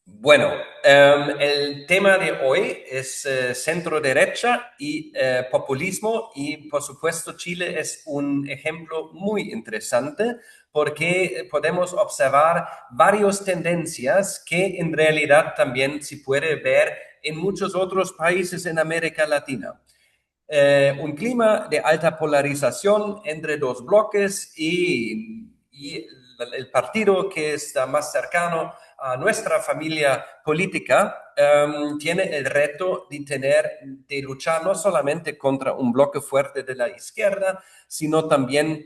Bueno, el tema de hoy es centro derecha y populismo y por supuesto Chile es un ejemplo muy interesante porque podemos observar varias tendencias que en realidad también se puede ver en muchos otros países en América Latina. Un clima de alta polarización entre dos bloques y el partido que está más cercano a nuestra familia política tiene el reto de luchar no solamente contra un bloque fuerte de la izquierda, sino también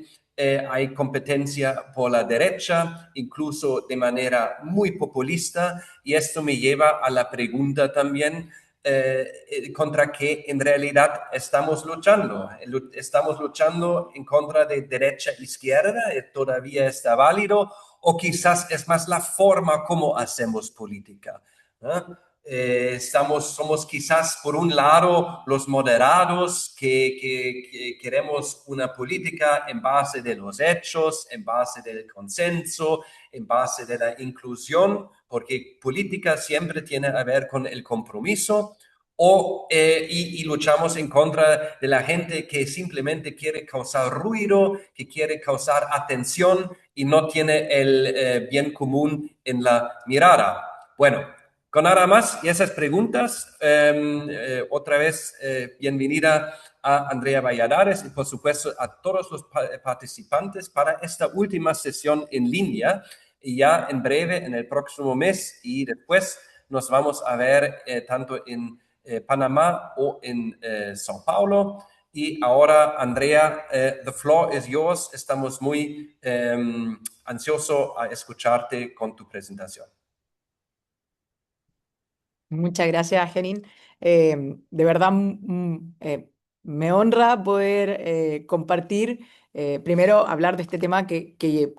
hay competencia por la derecha, incluso de manera muy populista, y esto me lleva a la pregunta también contra qué en realidad estamos luchando. Estamos luchando en contra de derecha-izquierda, todavía está válido, o quizás es más la forma como hacemos política, ¿no? Somos quizás por un lado los moderados que queremos una política en base de los hechos, en base del consenso, en base de la inclusión, porque política siempre tiene que ver con el compromiso, y luchamos en contra de la gente que simplemente quiere causar ruido, que quiere causar atención y no tiene el bien común en la mirada. Bueno, con nada más y esas preguntas, otra vez bienvenida a Andrea Valladares y por supuesto a todos los participantes para esta última sesión en línea y ya en breve, en el próximo mes y después nos vamos a ver tanto en Panamá o en Sao Paulo. Y ahora, Andrea, the floor is yours. Estamos muy ansiosos a escucharte con tu presentación. Muchas gracias, Jenin. De verdad, me honra poder compartir, primero, hablar de este tema que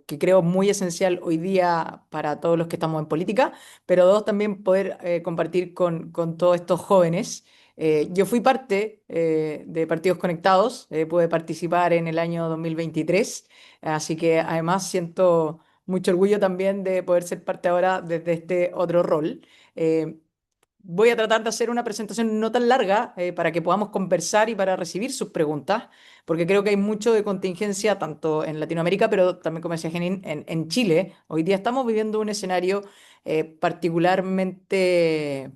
creo muy esencial hoy día para todos los que estamos en política, pero dos, también poder compartir con todos estos jóvenes. Yo fui parte de Partidos Conectados, pude participar en el año 2023, así que además siento mucho orgullo también de poder ser parte ahora desde este otro rol. Eh, Voy a tratar de hacer una presentación no tan larga para que podamos conversar y para recibir sus preguntas, porque creo que hay mucho de contingencia tanto en Latinoamérica, pero también, como decía Jenin, en Chile. Hoy día estamos viviendo un escenario particularmente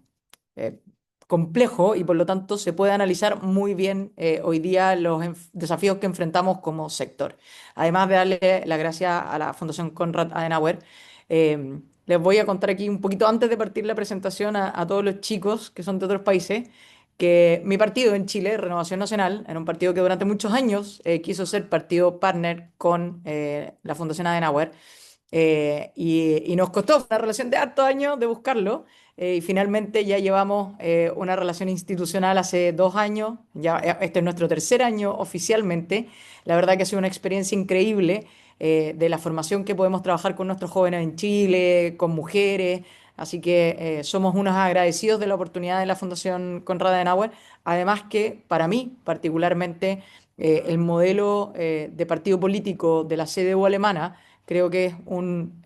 eh, complejo y por lo tanto se puede analizar muy bien hoy día los desafíos que enfrentamos como sector. Además de darle las gracias a la Fundación Konrad Adenauer. Les voy a contar aquí un poquito antes de partir la presentación a todos los chicos que son de otros países, que mi partido en Chile, Renovación Nacional, era un partido que durante muchos años quiso ser partido partner con la Fundación Adenauer, y nos costó una relación de hartos años de buscarlo, y finalmente ya llevamos una relación institucional hace 2 años, ya este es nuestro tercer año oficialmente. La verdad que ha sido una experiencia increíble de la formación que podemos trabajar con nuestros jóvenes en Chile, con mujeres. Así que somos unos agradecidos de la oportunidad de la Fundación Konrad Adenauer. Además que para mí, particularmente, el modelo de partido político de la CDU alemana creo que es un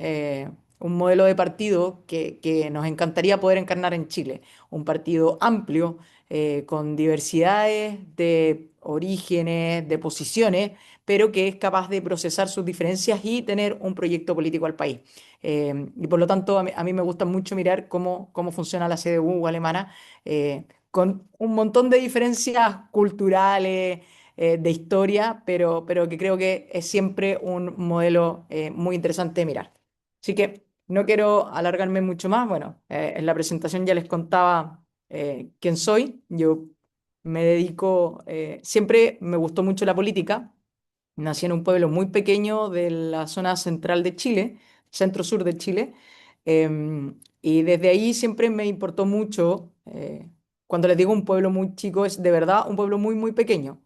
modelo de partido que nos encantaría poder encarnar en Chile. Un partido amplio, con diversidades de orígenes, de posiciones, pero que es capaz de procesar sus diferencias y tener un proyecto político al país. Y por lo tanto, a mí me gusta mucho mirar cómo funciona la CDU alemana, con un montón de diferencias culturales, de historia, pero que creo que es siempre un modelo muy interesante de mirar. Así que no quiero alargarme mucho más. Bueno, en la presentación ya les contaba quién soy. Yo me dedico, siempre me gustó mucho la política. Nací en un pueblo muy pequeño de la zona central de Chile, centro-sur de Chile, y desde ahí siempre me importó mucho. Cuando les digo un pueblo muy chico, es de verdad un pueblo muy, muy pequeño.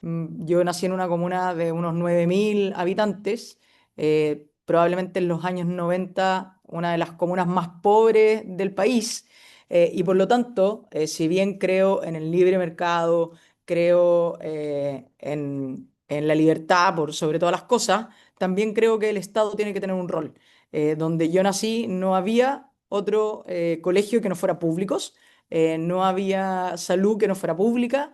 Yo nací en una comuna de unos 9.000 habitantes, probablemente en los años 90 una de las comunas más pobres del país, y por lo tanto, si bien creo en el libre mercado, creo en la libertad por sobre todas las cosas, también creo que el Estado tiene que tener un rol. Donde yo nací no había otro colegio que no fuera públicos, no había salud que no fuera pública.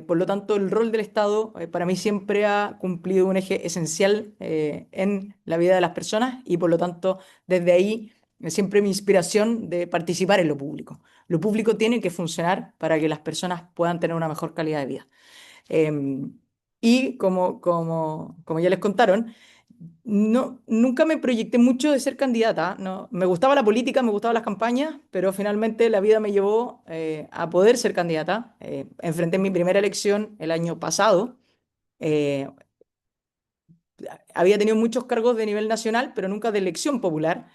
Por lo tanto, el rol del Estado para mí siempre ha cumplido un eje esencial en la vida de las personas y por lo tanto, desde ahí siempre mi inspiración de participar en lo público. Lo público tiene que funcionar para que las personas puedan tener una mejor calidad de vida. Em, y como ya les contaron, no, nunca me proyecté mucho de ser candidata, ¿no? Me gustaba la política, me gustaban las campañas, pero finalmente la vida me llevó a poder ser candidata. Enfrenté mi primera elección el año pasado. Eh, Había tenido muchos cargos de nivel nacional, pero nunca de elección popular.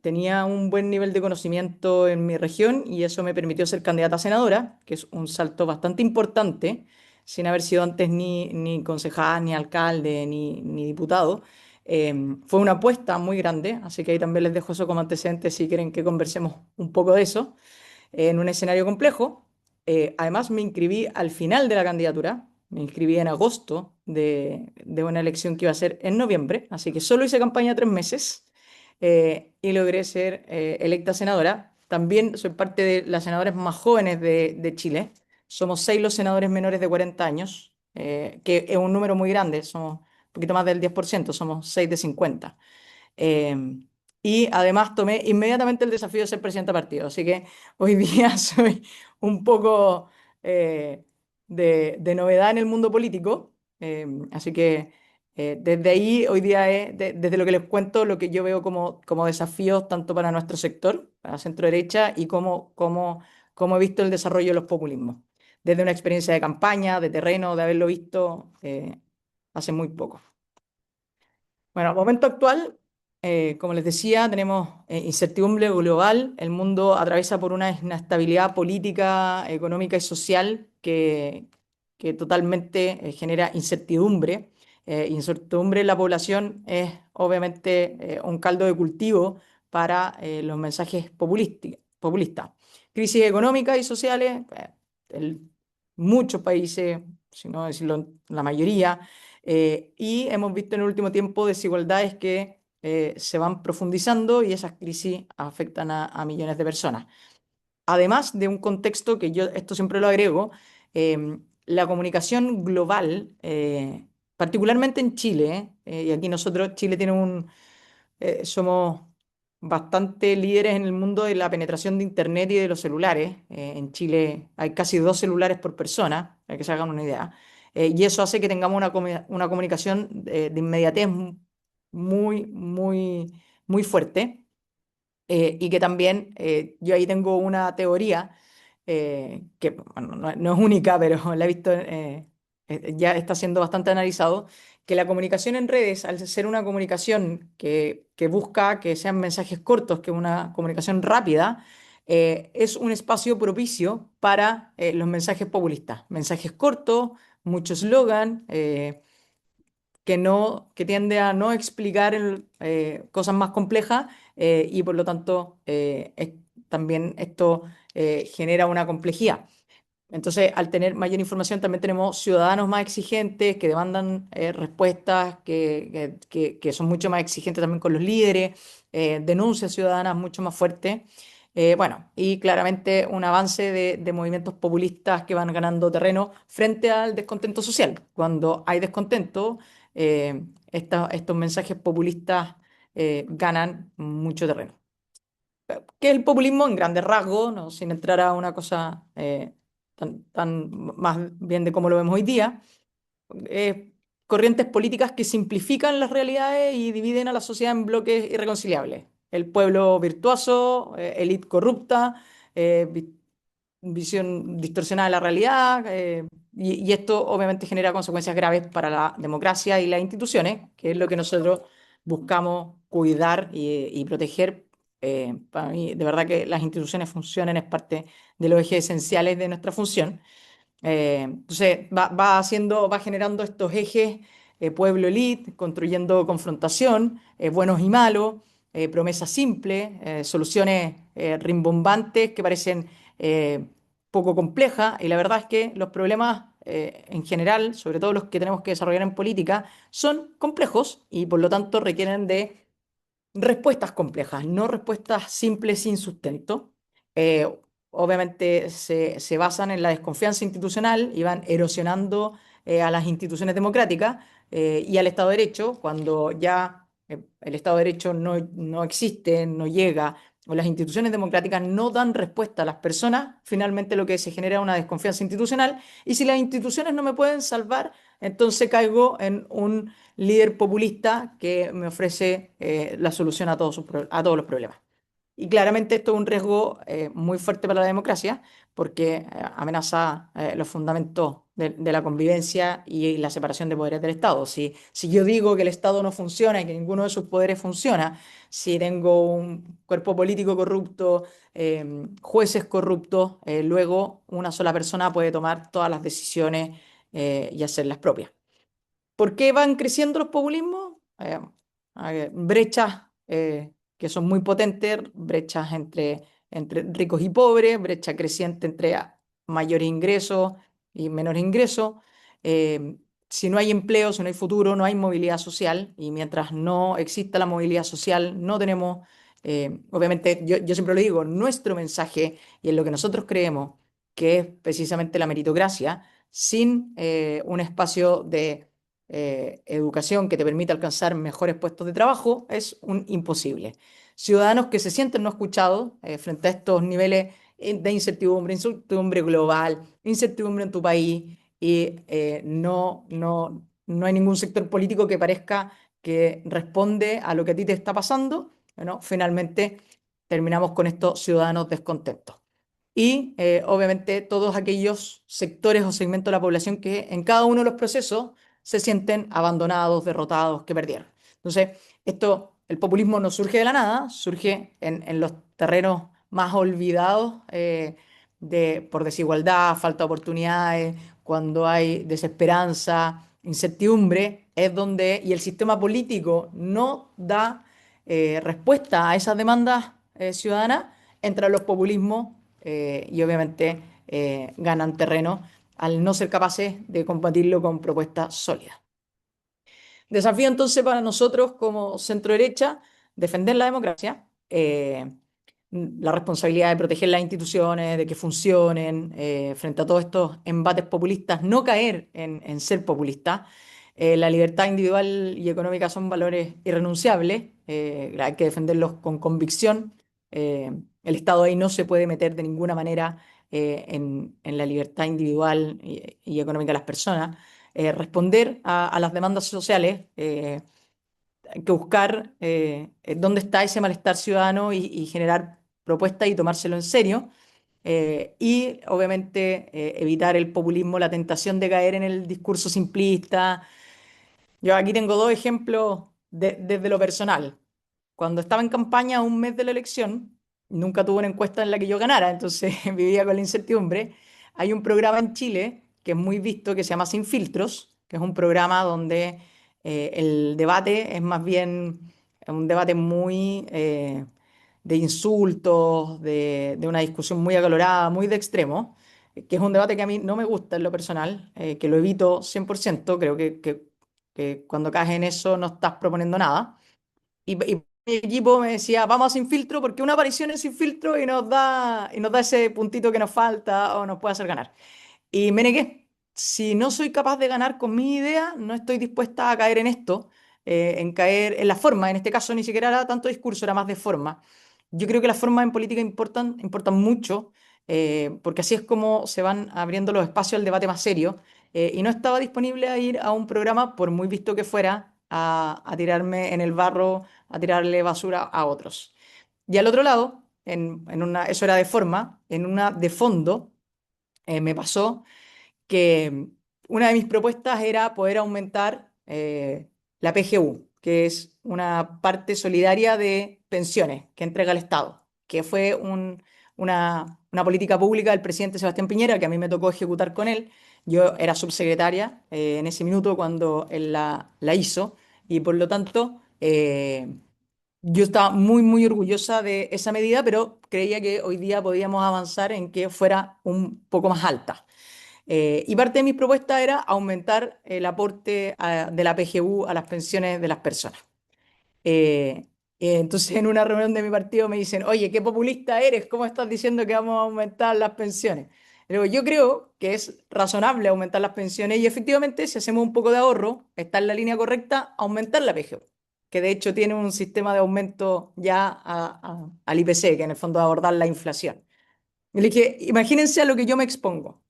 Tenía un buen nivel de conocimiento en mi región y eso me permitió ser candidata a senadora, que es un salto bastante importante, sin haber sido antes ni concejal, ni alcalde, ni diputado. Fue una apuesta muy grande, así que ahí también les dejo eso como antecedente si quieren que conversemos un poco de eso en un escenario complejo. Además, me inscribí al final de la candidatura, me inscribí en agosto de una elección que iba a ser en noviembre, así que solo hice campaña 3 meses y logré ser electa senadora. También soy parte de las senadoras más jóvenes de Chile. Somos 6 los senadores menores de 40 años, que es un número muy grande, somos un poquito más del 10%, somos 6 de 50. Eh, y además tomé inmediatamente el desafío de ser presidenta de partido. Así que hoy día soy un poco de novedad en el mundo político. Así que desde ahí, hoy día es, desde lo que les cuento, lo que yo veo como desafíos tanto para nuestro sector, para centro derecha, y cómo he visto el desarrollo de los populismos. Desde una experiencia de campaña, de terreno, de haberlo visto hace muy poco. Bueno, momento actual, como les decía, tenemos incertidumbre global. El mundo atraviesa por una inestabilidad política, económica y social que totalmente genera incertidumbre. Incertidumbre en la población es obviamente un caldo de cultivo para los mensajes populistas. Crisis económicas y sociales, muchos países, si no decirlo la mayoría, y hemos visto en el último tiempo desigualdades que se van profundizando y esas crisis afectan a millones de personas. Además de un contexto que yo esto siempre lo agrego, la comunicación global, particularmente en Chile, y aquí nosotros, Chile tiene somos bastante líderes en el mundo de la penetración de Internet y de los celulares. En Chile hay casi 2 celulares por persona, para que se hagan una idea. Y eso hace que tengamos una comunicación de inmediatez muy, muy, muy fuerte. Y que también yo ahí tengo una teoría que bueno, no es única, pero la he visto, ya está siendo bastante analizado, que la comunicación en redes, al ser una comunicación que busca que sean mensajes cortos, que una comunicación rápida, es un espacio propicio para los mensajes populistas. Mensajes cortos, mucho eslogan. Que tiende a no explicar cosas más complejas y por lo tanto también esto genera una complejidad. Entonces, al tener mayor información, también tenemos ciudadanos más exigentes que demandan respuestas que son mucho más exigentes también con los líderes, denuncias ciudadanas mucho más fuertes. Bueno, y claramente un avance de movimientos populistas que van ganando terreno frente al descontento social. Cuando hay descontento, estos mensajes populistas ganan mucho terreno. ¿Qué es el populismo en grandes rasgos? ¿No? Sin entrar a una cosa tan más bien de cómo lo vemos hoy día. eh, Corrientes políticas que simplifican las realidades y dividen a la sociedad en bloques irreconciliables. El pueblo virtuoso, élite corrupta, visión distorsionada de la realidad, y esto obviamente genera consecuencias graves para la democracia y las instituciones, que es lo que nosotros buscamos cuidar y proteger. Para mí, de verdad que las instituciones funcionen es parte de los ejes esenciales de nuestra función. Entonces va generando estos ejes, pueblo-elite, construyendo confrontación, buenos y malos, promesas simples, soluciones rimbombantes que parecen poco complejas, y la verdad es que los problemas en general, sobre todo los que tenemos que desarrollar en política, son complejos y por lo tanto requieren de respuestas complejas, no respuestas simples sin sustento. Eh, Obviamente se basan en la desconfianza institucional y van erosionando a las instituciones democráticas y al Estado de Derecho, cuando ya el Estado de Derecho no existe, no llega, o las instituciones democráticas no dan respuesta a las personas, finalmente lo que se genera es una desconfianza institucional, y si las instituciones no me pueden salvar, entonces caigo en un líder populista que me ofrece la solución a a todos los problemas. Y claramente esto es un riesgo muy fuerte para la democracia porque amenaza los fundamentos de la convivencia y la separación de poderes del Estado. Si yo digo que el Estado no funciona y que ninguno de sus poderes funciona, si tengo un cuerpo político corrupto, jueces corruptos, luego una sola persona puede tomar todas las decisiones y hacerlas propias. ¿Por qué van creciendo los populismos? Brechas que son muy potentes, brechas entre ricos y pobres, brecha creciente entre mayores ingresos y menores ingresos. Eh, si no hay empleo, si no hay futuro, no hay movilidad social, y mientras no exista la movilidad social, no tenemos, obviamente, yo siempre lo digo, nuestro mensaje y en lo que nosotros creemos, que es precisamente la meritocracia, sin un espacio de educación que te permita alcanzar mejores puestos de trabajo, es un imposible. Ciudadanos que se sienten no escuchados frente a estos niveles de incertidumbre, incertidumbre global, incertidumbre en tu país, y no hay ningún sector político que parezca que responde a lo que a ti te está pasando. Bueno, finalmente terminamos con estos ciudadanos descontentos y obviamente todos aquellos sectores o segmentos de la población que en cada uno de los procesos se sienten abandonados, derrotados, que perdieron. Entonces, el populismo no surge de la nada, surge en los terrenos más olvidados por desigualdad, falta de oportunidades, cuando hay desesperanza, incertidumbre, es donde, y el sistema político no da respuesta a esas demandas ciudadanas, entran los populismos y obviamente ganan terreno al no ser capaces de combatirlo con propuestas sólidas. Desafío entonces para nosotros como centro derecha, defender la democracia, la responsabilidad de proteger las instituciones, de que funcionen, frente a todos estos embates populistas, no caer en ser populista. La libertad individual y económica son valores irrenunciables, hay que defenderlos con convicción. El Estado ahí no se puede meter de ninguna manera en la libertad individual y económica de las personas. Responder a las demandas sociales, hay que buscar dónde está ese malestar ciudadano y generar propuestas y tomárselo en serio. Y obviamente evitar el populismo, la tentación de caer en el discurso simplista. Yo aquí tengo dos ejemplos desde lo personal. Cuando estaba en campaña, un mes de la elección, nunca tuve una encuesta en la que yo ganara, entonces vivía con la incertidumbre. Hay un programa en Chile que es muy visto, que se llama Sin Filtros, que es un programa donde el debate es más bien un debate muy de insultos, de una discusión muy acalorada, muy de extremo, que es un debate que a mí no me gusta en lo personal, que lo evito 100%. Creo que cuando caes en eso no estás proponiendo nada. Y mi equipo me decía, vamos a Sin Filtro porque una aparición es Sin Filtro y nos da ese puntito que nos falta o nos puede hacer ganar. Y me negué. Si no soy capaz de ganar con mi idea, no estoy dispuesta a caer en esto, en caer en la forma. En este caso ni siquiera era tanto discurso, era más de forma. Yo creo que las formas en política importan mucho, porque así es como se van abriendo los espacios al debate más serio. Y no estaba disponible a ir a un programa, por muy visto que fuera, a tirarme en el barro, a tirarle basura a otros. Y al otro lado, eso era de forma, en una de fondo, me pasó que una de mis propuestas era poder aumentar la PGU, que es una parte solidaria de pensiones que entrega el Estado, que fue una política pública del presidente Sebastián Piñera que a mí me tocó ejecutar con él. Yo era subsecretaria en ese minuto cuando él la hizo, y por lo tanto yo estaba muy, muy orgullosa de esa medida, pero creía que hoy día podíamos avanzar en que fuera un poco más alta. Y parte de mis propuestas era aumentar el aporte de la PGU a las pensiones de las personas. Entonces, en una reunión de mi partido me dicen, oye, qué populista eres, ¿cómo estás diciendo que vamos a aumentar las pensiones? Y luego, yo creo que es razonable aumentar las pensiones y efectivamente, si hacemos un poco de ahorro, está en la línea correcta aumentar la PGU, que de hecho tiene un sistema de aumento ya al IPC, que en el fondo es abordar la inflación. Y le dije, imagínense a lo que yo me expongo.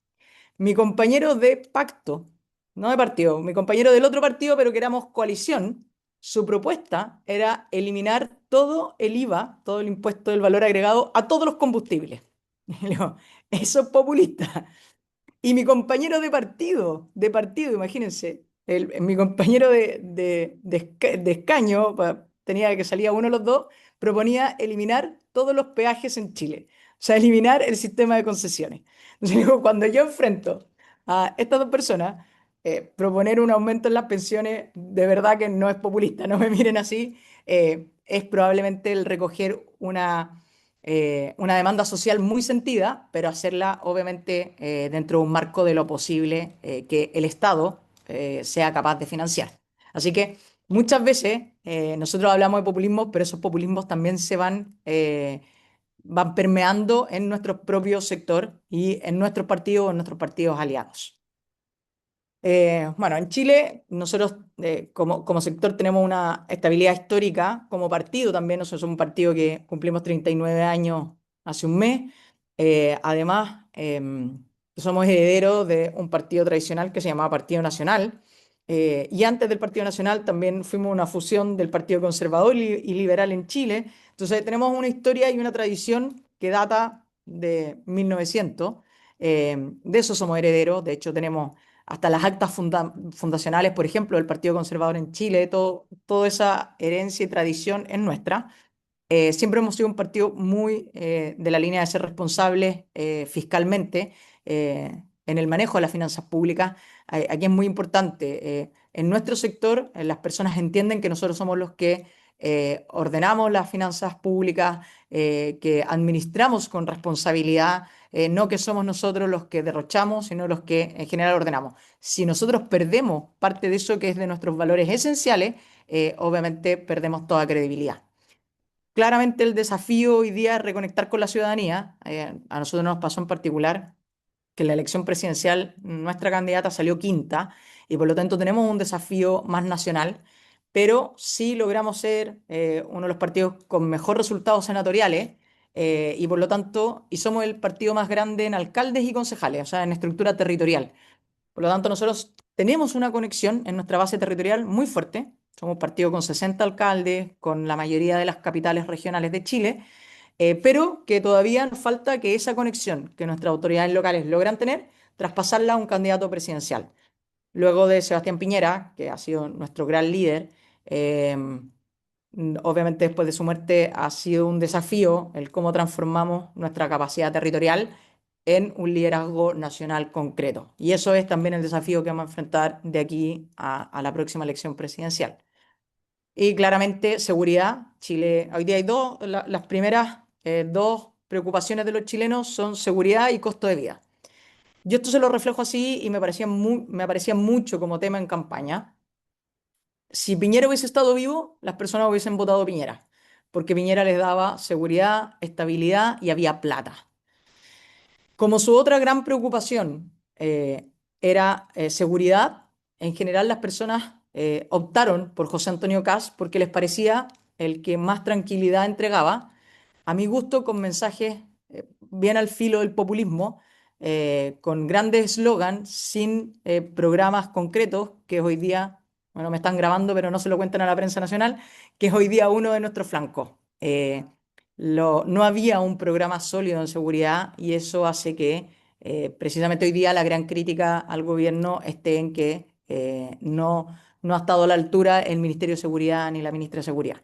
Mi compañero de pacto, no de partido, mi compañero del otro partido, pero que éramos coalición, su propuesta era eliminar todo el IVA, todo el impuesto del valor agregado a todos los combustibles. Y le digo, eso es populista. Y mi compañero de partido, imagínense, mi compañero de escaño, tenía que salía uno de los dos, proponía eliminar todos los peajes en Chile, o sea, eliminar el sistema de concesiones. Entonces, digo, cuando yo enfrento a estas dos personas, proponer un aumento en las pensiones, de verdad que no es populista, no me miren así, es probablemente el recoger una demanda social muy sentida, pero hacerla obviamente dentro de un marco de lo posible que el Estado sea capaz de financiar. Así que muchas veces nosotros hablamos de populismo, pero esos populismos también van permeando en nuestro propio sector y en nuestros partidos aliados. Bueno, en Chile nosotros como sector tenemos una estabilidad histórica, como partido también, nosotros somos un partido que cumplimos 39 años hace un mes. Además, somos herederos de un partido tradicional que se llamaba Partido Nacional. Y antes del Partido Nacional también fuimos una fusión del Partido Conservador y Liberal en Chile. Entonces tenemos una historia y una tradición que data de 1900. De eso somos herederos. De hecho, tenemos hasta las actas fundacionales, por ejemplo, del Partido Conservador en Chile, toda esa herencia y tradición es nuestra. Siempre hemos sido un partido muy de la línea de ser responsables fiscalmente en el manejo de las finanzas públicas. Aquí es muy importante. En nuestro sector, las personas entienden que nosotros somos los que ordenamos las finanzas públicas, que administramos con responsabilidad, no que somos nosotros los que derrochamos, sino los que en general ordenamos. Si nosotros perdemos parte de eso que es de nuestros valores esenciales, obviamente perdemos toda credibilidad. Claramente el desafío hoy día es reconectar con la ciudadanía. A nosotros nos pasó en particular que en la elección presidencial nuestra candidata salió quinta y por lo tanto tenemos un desafío más nacional, pero sí logramos ser uno de los partidos con mejor resultados senatoriales y por lo tanto, y somos el partido más grande en alcaldes y concejales, o sea, en estructura territorial. Por lo tanto, nosotros tenemos una conexión en nuestra base territorial muy fuerte. Somos un partido con 60 alcaldes, con la mayoría de las capitales regionales de Chile, pero que todavía nos falta que esa conexión que nuestras autoridades locales logran tener, traspasarla a un candidato presidencial. Luego de Sebastián Piñera, que ha sido nuestro gran líder, obviamente después de su muerte ha sido un desafío el cómo transformamos nuestra capacidad territorial en un liderazgo nacional concreto. Y eso es también el desafío que vamos a enfrentar de aquí a la próxima elección presidencial. Y claramente seguridad. Chile, hoy día hay las primeras dos preocupaciones de los chilenos son seguridad y costo de vida. Yo esto se lo reflejo así y me aparecía mucho como tema en campaña. Si Piñera hubiese estado vivo, las personas hubiesen votado Piñera, porque Piñera les daba seguridad, estabilidad y había plata. Como su otra gran preocupación era seguridad, en general las personas optaron por José Antonio Caz porque les parecía el que más tranquilidad entregaba, a mi gusto con mensajes bien al filo del populismo, con grandes eslogans, sin programas concretos, que hoy día, bueno, me están grabando, pero no se lo cuentan a la prensa nacional, que es hoy día uno de nuestros flancos. No había un programa sólido en seguridad y eso hace que precisamente hoy día la gran crítica al gobierno esté en que no ha estado a la altura el Ministerio de Seguridad ni la ministra de Seguridad.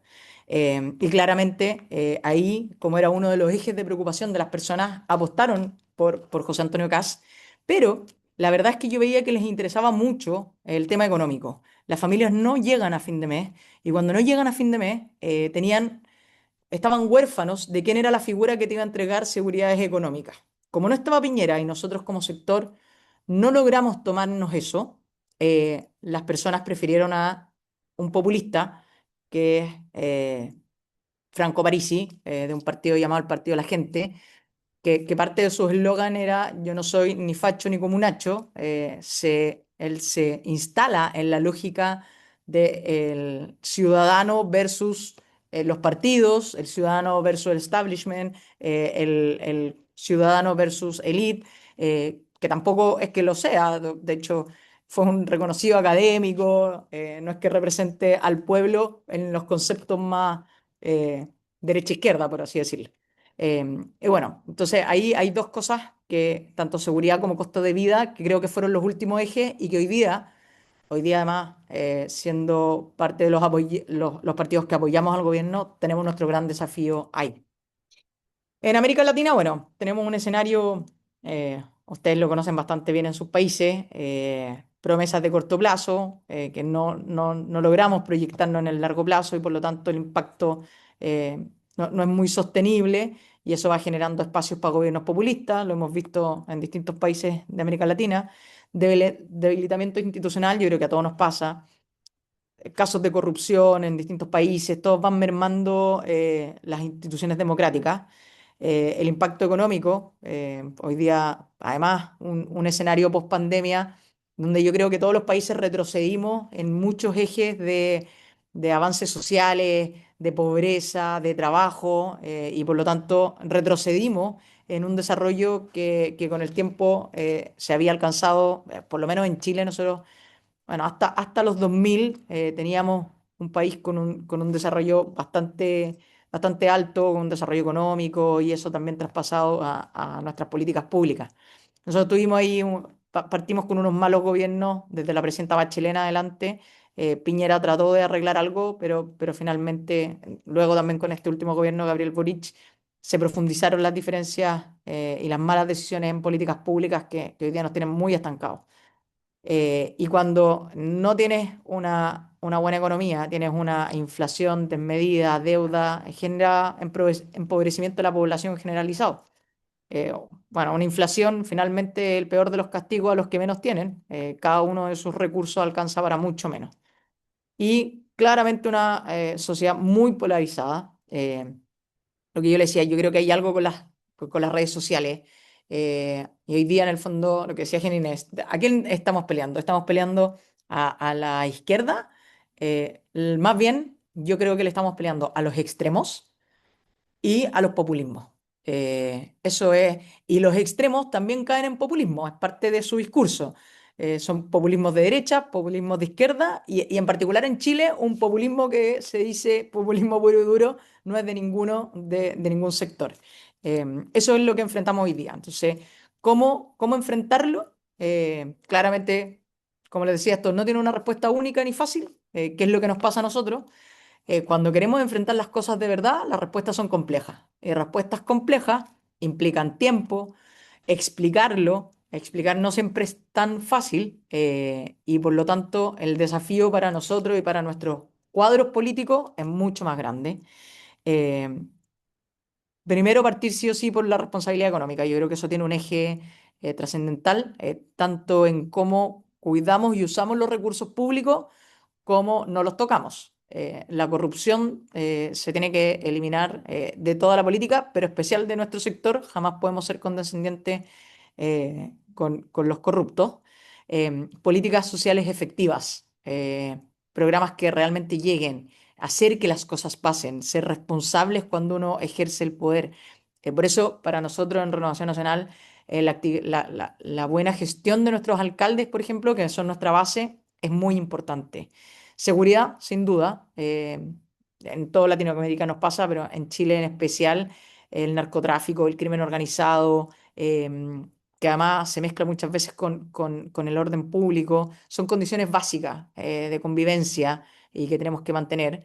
Y claramente ahí, como era uno de los ejes de preocupación de las personas, apostaron por José Antonio Caz, pero la verdad es que yo veía que les interesaba mucho el tema económico. Las familias no llegan a fin de mes y cuando no llegan a fin de mes estaban huérfanos de quién era la figura que te iba a entregar seguridades económicas. Como no estaba Piñera y nosotros como sector no logramos tomarnos eso, las personas prefirieron a un populista que es Franco Parisi, de un partido llamado el Partido de la Gente, que parte de su eslogan era yo no soy ni facho ni comunacho. Él se instala en la lógica del ciudadano versus los partidos, el ciudadano versus el establishment, el ciudadano versus elite, que tampoco es que lo sea, de hecho fue un reconocido académico, no es que represente al pueblo en los conceptos más derecha-izquierda, por así decirlo. Y bueno, entonces ahí hay dos cosas que, tanto seguridad como costo de vida, que creo que fueron los últimos ejes y que hoy día además, siendo parte de los partidos que apoyamos al gobierno, tenemos nuestro gran desafío ahí. En América Latina, bueno, tenemos un escenario, ustedes lo conocen bastante bien en sus países, promesas de corto plazo, que no logramos proyectarnos en el largo plazo y por lo tanto el impacto no es muy sostenible y eso va generando espacios para gobiernos populistas, lo hemos visto en distintos países de América Latina. Debilitamiento institucional, yo creo que a todos nos pasa, casos de corrupción en distintos países, todos van mermando las instituciones democráticas. El impacto económico, hoy día, además, un escenario post-pandemia donde yo creo que todos los países retrocedimos en muchos ejes de avances sociales, de pobreza, de trabajo, y por lo tanto retrocedimos en un desarrollo que con el tiempo se había alcanzado, por lo menos en Chile nosotros bueno, hasta los 2000 teníamos un país con un desarrollo bastante alto, con un desarrollo económico y eso también traspasado a nuestras políticas públicas. Nosotros tuvimos ahí, partimos con unos malos gobiernos desde la presidenta Bachelet en adelante. Piñera trató de arreglar algo, pero finalmente, luego también con este último gobierno, Gabriel Boric, se profundizaron las diferencias y las malas decisiones en políticas públicas que hoy día nos tienen muy estancados. Y cuando no tienes una buena economía, tienes una inflación desmedida, deuda, genera empobrecimiento de la población generalizado. Bueno, una inflación finalmente el peor de los castigos a los que menos tienen. Cada uno de sus recursos alcanza para mucho menos. Y claramente una sociedad muy polarizada. Lo que yo le decía, yo creo que hay algo con las redes sociales. Y hoy día, en el fondo, lo que decía Janine es, ¿a quién estamos peleando? ¿Estamos peleando a la izquierda? Más bien, yo creo que le estamos peleando a los extremos y a los populismos. Eso es, y los extremos también caen en populismo, es parte de su discurso. Son populismos de derecha, populismos de izquierda y en particular en Chile un populismo que se dice populismo puro y duro no es de de ningún sector. Eso es lo que enfrentamos hoy día. Entonces, ¿cómo enfrentarlo? Claramente, como les decía, esto no tiene una respuesta única ni fácil, que es lo que nos pasa a nosotros. Cuando queremos enfrentar las cosas de verdad, las respuestas son complejas. Y respuestas complejas implican tiempo, explicar no siempre es tan fácil y por lo tanto el desafío para nosotros y para nuestros cuadros políticos es mucho más grande. Eh, Primero partir sí o sí por la responsabilidad económica. Yo creo que eso tiene un eje trascendental, tanto en cómo cuidamos y usamos los recursos públicos como no los tocamos. La corrupción se tiene que eliminar de toda la política, pero especial de nuestro sector. Jamás podemos ser condescendientes con los corruptos. Políticas sociales efectivas, programas que realmente lleguen, hacer que las cosas pasen, ser responsables cuando uno ejerce el poder. Por eso, para nosotros en Renovación Nacional, la buena gestión de nuestros alcaldes, por ejemplo, que son nuestra base, es muy importante. Seguridad, sin duda. En toda Latinoamérica nos pasa, pero en Chile en especial, el narcotráfico, el crimen organizado, que además se mezcla muchas veces con el orden público, son condiciones básicas de convivencia y que tenemos que mantener.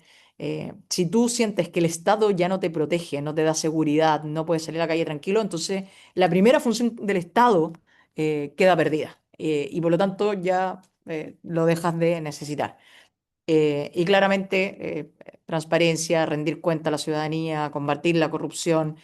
Si tú sientes que el Estado ya no te protege, no te da seguridad, no puedes salir a la calle tranquilo, entonces la primera función del Estado queda perdida y por lo tanto ya lo dejas de necesitar. Y claramente transparencia, rendir cuenta a la ciudadanía, combatir la corrupción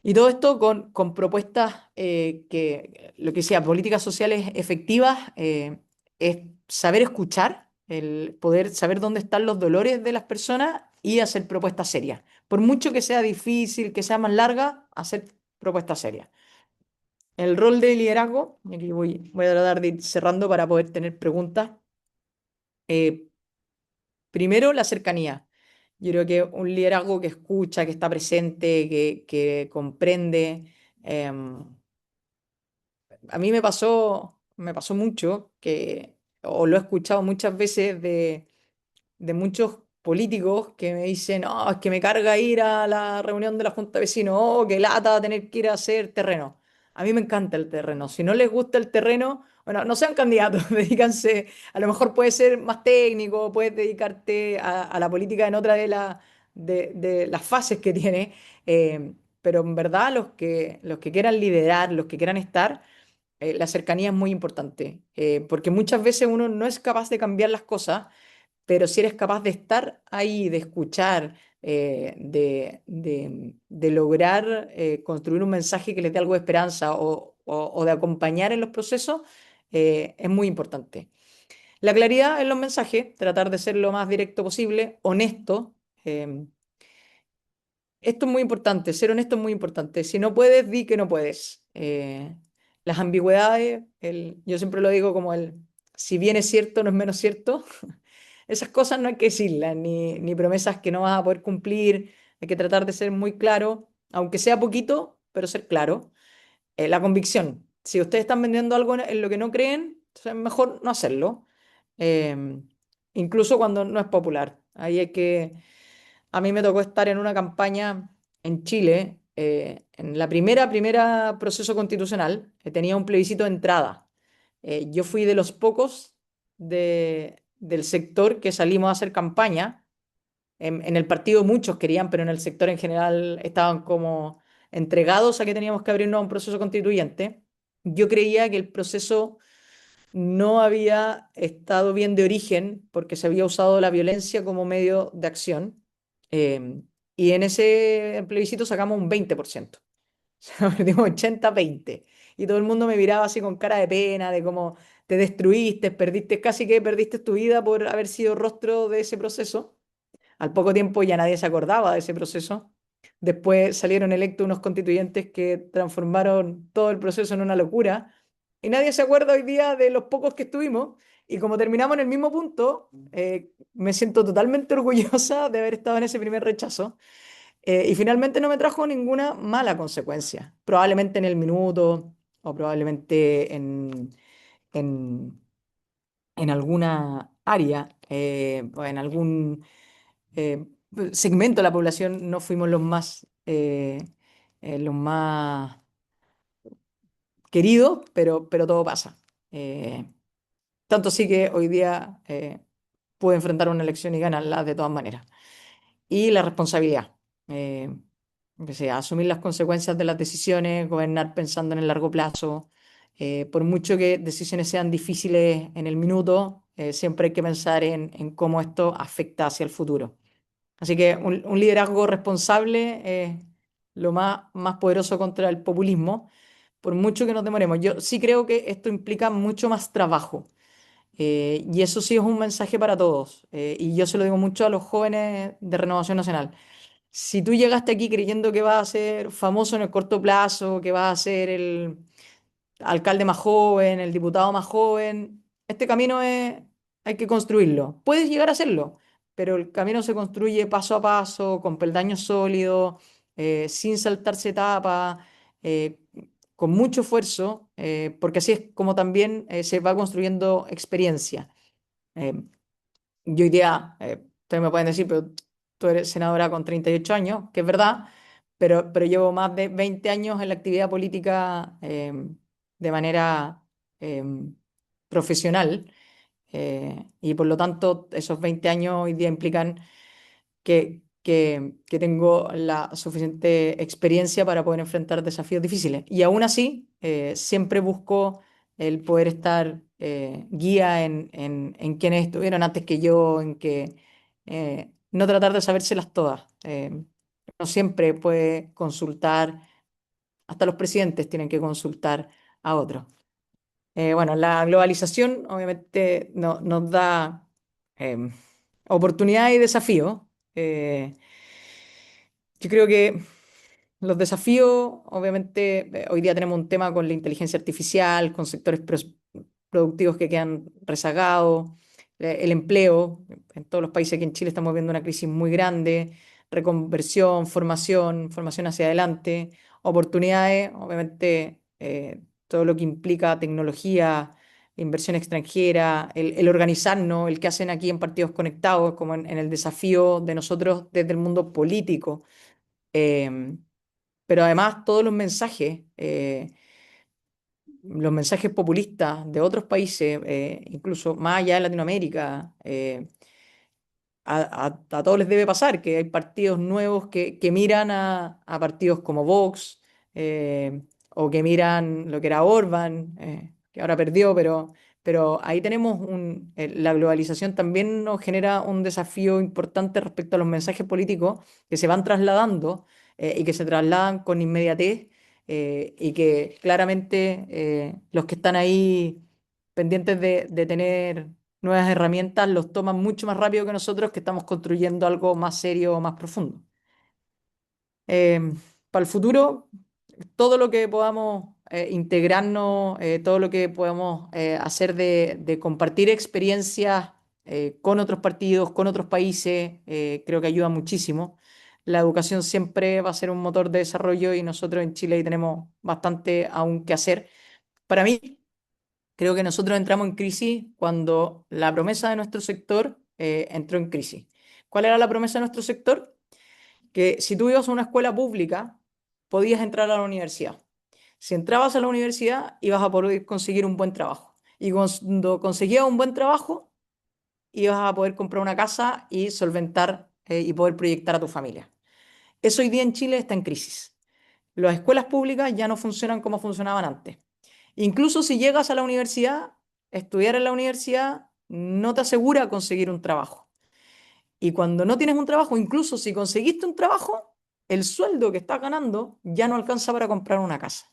y todo esto con propuestas lo que sea, políticas sociales efectivas, es saber escuchar, el poder saber dónde están los dolores de las personas y hacer propuestas serias. Por mucho que sea difícil, que sea más larga, hacer propuestas serias. El rol de liderazgo, y aquí voy a tratar de ir cerrando para poder tener preguntas. Eh, Primero, la cercanía. Yo creo que un liderazgo que escucha, que está presente, que comprende. em, a mí me pasó mucho que, o lo he escuchado muchas veces de muchos políticos que me dicen, no, es que me carga ir a la reunión de la Junta de Vecinos, oh, qué lata tener que ir a hacer terreno. A mí me encanta el terreno. Si no les gusta el terreno, bueno, no sean candidatos, dedícanse, a lo mejor puedes ser más técnico, puedes dedicarte a la política en otra de las fases que tiene, pero en verdad los que quieran liderar, los que quieran estar, la cercanía es muy importante, porque muchas veces uno no es capaz de cambiar las cosas, pero si eres capaz de estar ahí, de escuchar, de lograr construir un mensaje que les dé algo de esperanza o de acompañar en los procesos, es muy importante. La claridad en los mensajes, tratar de ser lo más directo posible, honesto. Esto es muy importante, ser honesto es muy importante. Si no puedes, di que no puedes. Las ambigüedades, yo siempre lo digo como si bien es cierto, no es menos cierto. Esas cosas no hay que decirlas, ni promesas que no vas a poder cumplir. Hay que tratar de ser muy claro, aunque sea poquito, pero ser claro. La convicción. Si ustedes están vendiendo algo en lo que no creen, entonces es mejor no hacerlo. Eh, Incluso cuando no es popular. Ahí hay que... A mí me tocó estar en una campaña en Chile, en la primera proceso constitucional, que tenía un plebiscito de entrada. Yo fui de los pocos del sector que salimos a hacer campaña. En el partido muchos querían, pero en el sector en general estaban como entregados a que teníamos que abrirnos a un proceso constituyente. Yo creía que el proceso no había estado bien de origen porque se había usado la violencia como medio de acción. eh, y en ese plebiscito sacamos un 20%. Perdimos 80-20. Y todo el mundo me miraba así con cara de pena, de cómo te destruiste, perdiste, casi que perdiste tu vida por haber sido rostro de ese proceso. Al poco tiempo ya nadie se acordaba de ese proceso. Después salieron electos unos constituyentes que transformaron todo el proceso en una locura. Y nadie se acuerda hoy día de los pocos que estuvimos. Y como terminamos en el mismo punto, me siento totalmente orgullosa de haber estado en ese primer rechazo. Y finalmente no me trajo ninguna mala consecuencia. Probablemente en el minuto o probablemente en, en alguna área o en algún eh, segmento de la población no fuimos los más queridos, pero todo pasa. Eh, Tanto así que hoy día pude enfrentar una elección y ganarla de todas maneras. Y la responsabilidad. Eh, Empecé a asumir las consecuencias de las decisiones, gobernar pensando en el largo plazo. Por mucho que decisiones sean difíciles en el minuto, siempre hay que pensar en cómo esto afecta hacia el futuro. Así que un liderazgo responsable es lo más poderoso contra el populismo, por mucho que nos demoremos. Yo sí creo que esto implica mucho más trabajo. Y eso sí es un mensaje para todos. Y yo se lo digo mucho a los jóvenes de Renovación Nacional. Si tú llegaste aquí creyendo que vas a ser famoso en el corto plazo, que vas a ser el alcalde más joven, el diputado más joven, este camino hay que construirlo. Puedes llegar a hacerlo, pero el camino se construye paso a paso, con peldaños sólidos, sin saltarse etapas, eh, con mucho esfuerzo, porque así es como también se va construyendo experiencia. Eh, yo hoy día, ustedes me pueden decir, pero tú eres senadora con 38 años, que es verdad, pero llevo más de 20 años en la actividad política de manera eh, profesional, y por lo tanto esos 20 años hoy día implican que tengo la suficiente experiencia para poder enfrentar desafíos difíciles. Y aún así, siempre busco el poder estar guía en quienes estuvieron antes que yo, en que no tratar de sabérselas todas. No siempre puede consultar, hasta los presidentes tienen que consultar a otros. Bueno, la globalización obviamente nos da oportunidades y desafíos. Eh, yo creo que los desafíos, obviamente, hoy día tenemos un tema con la inteligencia artificial, con sectores productivos que quedan rezagados, el empleo, en todos los países aquí en Chile estamos viendo una crisis muy grande, reconversión, formación hacia adelante, oportunidades, obviamente, todo lo que implica tecnología, inversión extranjera, el organizarnos, el que hacen aquí en Partidos Conectados, como en el desafío de nosotros desde el mundo político. Em, pero además todos los mensajes populistas de otros países, incluso más allá de Latinoamérica, a todos les debe pasar que hay partidos nuevos que miran a partidos como Vox, o que miran lo que era Orban, que ahora perdió, pero ahí tenemos la globalización también nos genera un desafío importante respecto a los mensajes políticos que se van trasladando, y que se trasladan con inmediatez, y que claramente los que están ahí pendientes de tener nuevas herramientas los toman mucho más rápido que nosotros que estamos construyendo algo más serio o más profundo. Eh, para el futuro, todo lo que podamos integrarnos, todo lo que podamos hacer de compartir experiencias con otros partidos, con otros países, creo que ayuda muchísimo. La educación siempre va a ser un motor de desarrollo y nosotros en Chile ahí tenemos bastante aún que hacer. Para mí, creo que nosotros entramos en crisis cuando la promesa de nuestro sector entró en crisis. ¿Cuál era la promesa de nuestro sector? Que si tú ibas a una escuela pública, podías entrar a la universidad. Si entrabas a la universidad, ibas a poder conseguir un buen trabajo. Y cuando conseguías un buen trabajo, ibas a poder comprar una casa y solventar y poder proyectar a tu familia. Eso hoy día en Chile está en crisis. Las escuelas públicas ya no funcionan como funcionaban antes. Incluso si llegas a la universidad, estudiar en la universidad no te asegura conseguir un trabajo. Y cuando no tienes un trabajo, incluso si conseguiste un trabajo, el sueldo que estás ganando ya no alcanza para comprar una casa.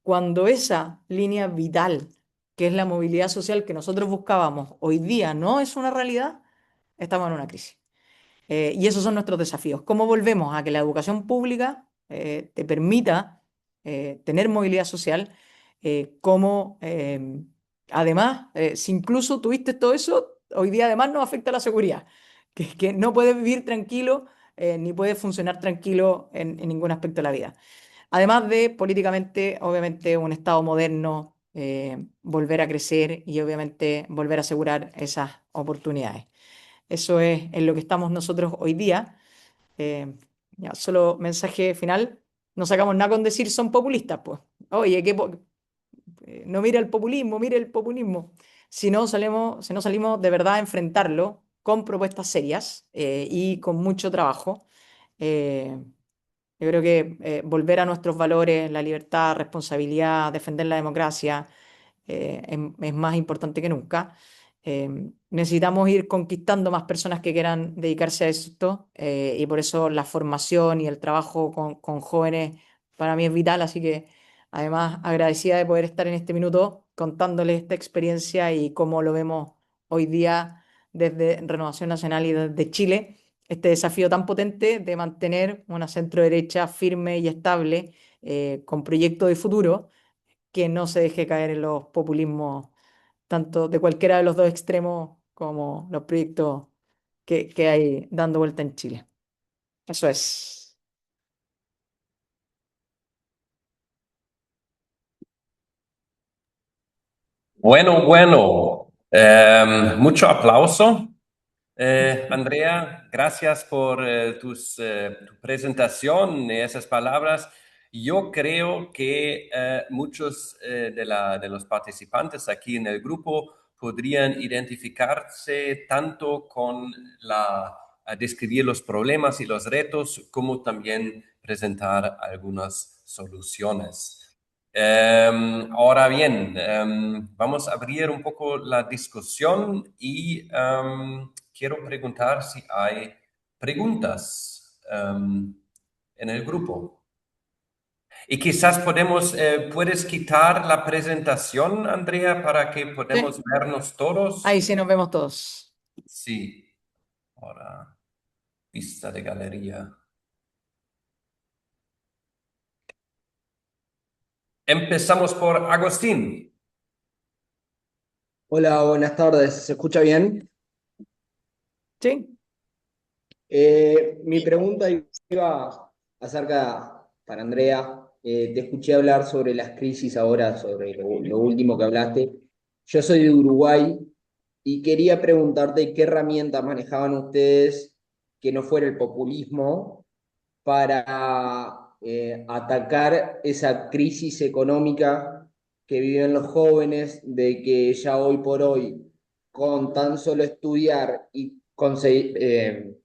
Cuando esa línea vital, que es la movilidad social que nosotros buscábamos, hoy día no es una realidad, estamos en una crisis. Y esos son nuestros desafíos. ¿Cómo volvemos a que la educación pública te permita tener movilidad social? ¿Cómo, además, si incluso tuviste todo eso, hoy día además nos afecta la seguridad? Que no puedes vivir tranquilo, ni puedes funcionar tranquilo en ningún aspecto de la vida. Además de políticamente, obviamente, un Estado moderno, volver a crecer y obviamente volver a asegurar esas oportunidades. Eso es en lo que estamos nosotros hoy día. Ya, solo mensaje final. No sacamos nada con decir son populistas, pues. Oye, no mire el populismo, mire el populismo. Si no salimos de verdad a enfrentarlo con propuestas serias y con mucho trabajo, eh, yo creo que volver a nuestros valores, la libertad, responsabilidad, defender la democracia, es más importante que nunca. Necesitamos ir conquistando más personas que quieran dedicarse a esto, y por eso la formación y el trabajo con jóvenes para mí es vital, así que además agradecida de poder estar en este minuto contándoles esta experiencia y cómo lo vemos hoy día desde Renovación Nacional y desde Chile, este desafío tan potente de mantener una centro derecha firme y estable, con proyecto de futuro que no se deje caer en los populismos, tanto de cualquiera de los dos extremos como los proyectos que hay dando vuelta en Chile. Eso es. Bueno, bueno, mucho aplauso. Andrea, gracias por tu presentación y esas palabras. Yo creo que muchos de los participantes aquí en el grupo podrían identificarse tanto con a describir los problemas y los retos, como también presentar algunas soluciones. Ahora bien, vamos a abrir un poco la discusión y quiero preguntar si hay preguntas en el grupo. Y quizás puedes quitar la presentación, Andrea, para que podamos Sí, vernos todos. ahí sí nos vemos todos. Sí, ahora. Vista de galería. Empezamos por Agustín. Hola, buenas tardes. ¿Se escucha bien? Sí. Mi pregunta iba acerca para Andrea. Te escuché hablar sobre las crisis ahora, sobre lo último que hablaste. Yo soy de Uruguay y quería preguntarte qué herramientas manejaban ustedes que no fuera el populismo para atacar esa crisis económica que viven los jóvenes, de que ya hoy por hoy, con tan solo estudiar y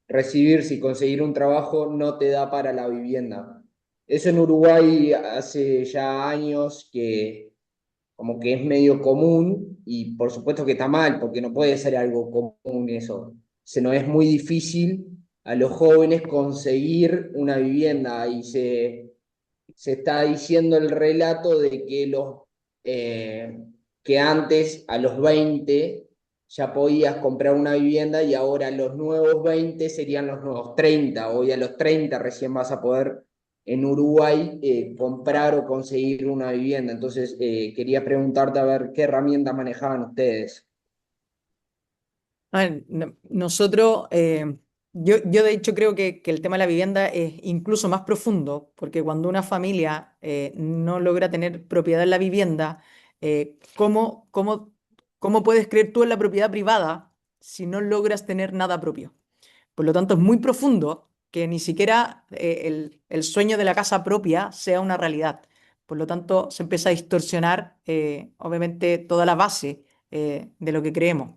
recibirse y conseguir un trabajo, no te da para la vivienda. Eso en Uruguay hace ya años que como que es medio común y por supuesto que está mal, porque no puede ser algo común eso. Se nos es muy difícil a los jóvenes conseguir una vivienda y se está diciendo el relato de que eh, que antes a los 20 ya podías comprar una vivienda y ahora los nuevos 20 serían los nuevos 30. Hoy a los 30 recién vas a poder en Uruguay comprar o conseguir una vivienda. Entonces, quería preguntarte a ver qué herramientas manejaban ustedes. A ver, nosotros, yo de hecho creo que el tema de la vivienda es incluso más profundo, porque cuando una familia no logra tener propiedad en la vivienda, ¿cómo puedes creer tú en la propiedad privada si no logras tener nada propio? Por lo tanto, es muy profundo que ni siquiera el sueño de la casa propia sea una realidad. Por lo tanto, se empieza a distorsionar, obviamente, toda la base de lo que creemos.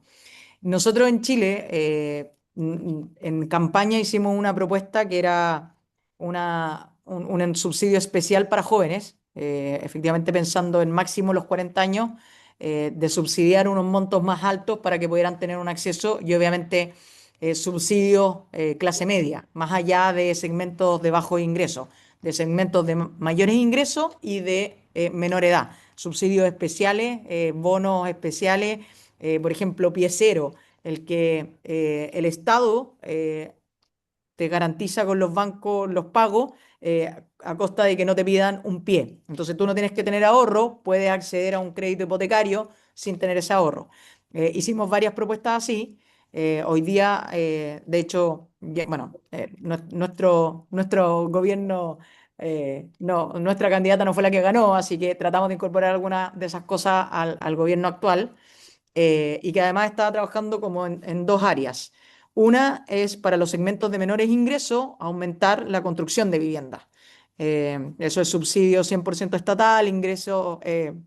Nosotros en Chile, en campaña hicimos una propuesta que era un subsidio especial para jóvenes, efectivamente pensando en máximo los 40 años, de subsidiar unos montos más altos para que pudieran tener un acceso y obviamente subsidios clase media, más allá de segmentos de bajo ingreso, de segmentos de mayores ingresos y de menor edad. Subsidios especiales, bonos especiales, por ejemplo, pie cero, el que el Estado te garantiza con los bancos los pagos a costa de que no te pidan un pie. Entonces tú no tienes que tener ahorro, puedes acceder a un crédito hipotecario sin tener ese ahorro. Hicimos varias propuestas así. Hoy día, de hecho, bueno, nuestro gobierno, no, nuestra candidata no fue la que ganó, así que tratamos de incorporar algunas de esas cosas al gobierno actual y que además está trabajando como en dos áreas. Una es para los segmentos de menores ingresos, aumentar la construcción de viviendas. Eso es subsidio 100% estatal, ingreso, en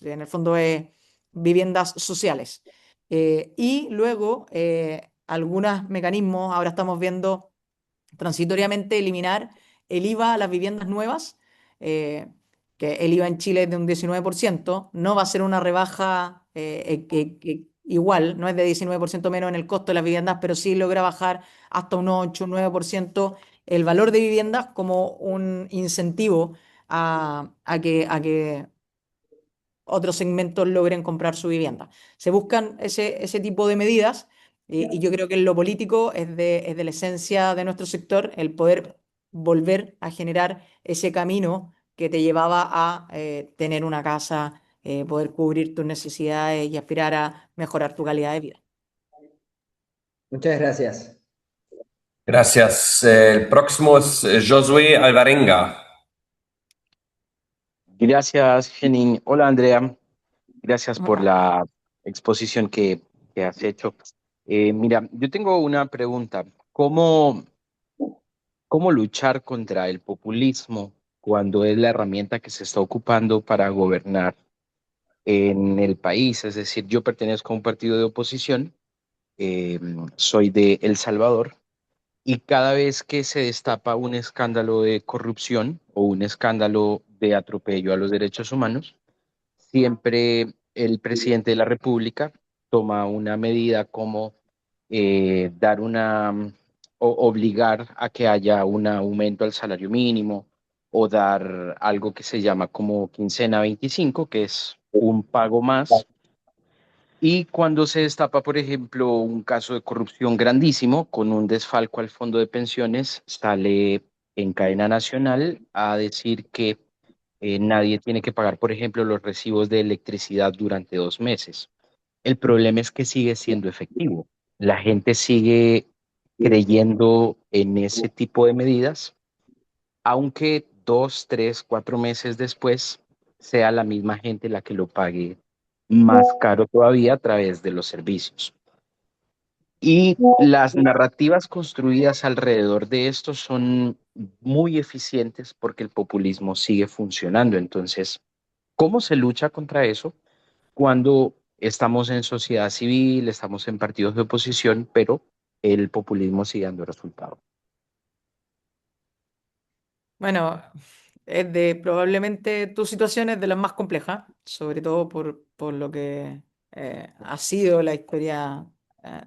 el fondo es viviendas sociales. Y luego, algunos mecanismos, ahora estamos viendo transitoriamente eliminar el IVA a las viviendas nuevas, eh, que el IVA en Chile es de un 19%, no va a ser una rebaja igual, no es de 19% menos en el costo de las viviendas, pero sí logra bajar hasta un 8, 9% el valor de viviendas como un incentivo a que otros segmentos logren comprar su vivienda. Se buscan ese tipo de medidas y yo creo que en lo político es de la esencia de nuestro sector el poder volver a generar ese camino que te llevaba a tener una casa, poder cubrir tus necesidades y aspirar a mejorar tu calidad de vida. Muchas gracias. Gracias. El próximo es Josué Alvarenga. Gracias, Henning. Hola, Andrea. Gracias por Hola. la exposición que has hecho. Mira, yo tengo una pregunta. ¿Cómo luchar contra el populismo cuando es la herramienta que se está ocupando para gobernar en el país? Es decir, yo pertenezco a un partido de oposición, eh, soy de El Salvador, y cada vez que se destapa un escándalo de corrupción o un escándalo de atropello a los derechos humanos, siempre el presidente de la República toma una medida como dar obligar a que haya un aumento al salario mínimo o dar algo que se llama como quincena 25, que es un pago más. Y cuando se destapa, por ejemplo, un caso de corrupción grandísimo con un desfalco al fondo de pensiones, sale en cadena nacional a decir que nadie tiene que pagar, por ejemplo, los recibos de electricidad durante 2 meses. El problema es que sigue siendo efectivo. La gente sigue creyendo en ese tipo de medidas, aunque 2, 3, 4 meses después sea la misma gente la que lo pague más caro todavía a través de los servicios. Y las narrativas construidas alrededor de esto son muy eficientes porque el populismo sigue funcionando. Entonces, ¿cómo se lucha contra eso cuando estamos en sociedad civil, estamos en partidos de oposición, pero el populismo sigue dando resultados? Bueno, probablemente tu situación es de las más complejas, sobre todo por lo que ha sido la historia eh,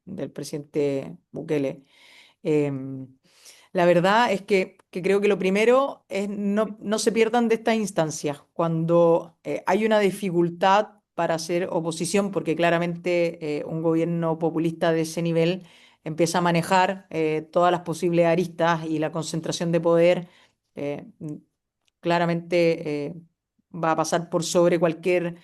del presidente Bukele. Em, la verdad es que creo que lo primero es no se pierdan de estas instancias. Cuando hay una dificultad para hacer oposición, porque claramente un gobierno populista de ese nivel empieza a manejar todas las posibles aristas y la concentración de poder eh, claramente va a pasar por sobre cualquier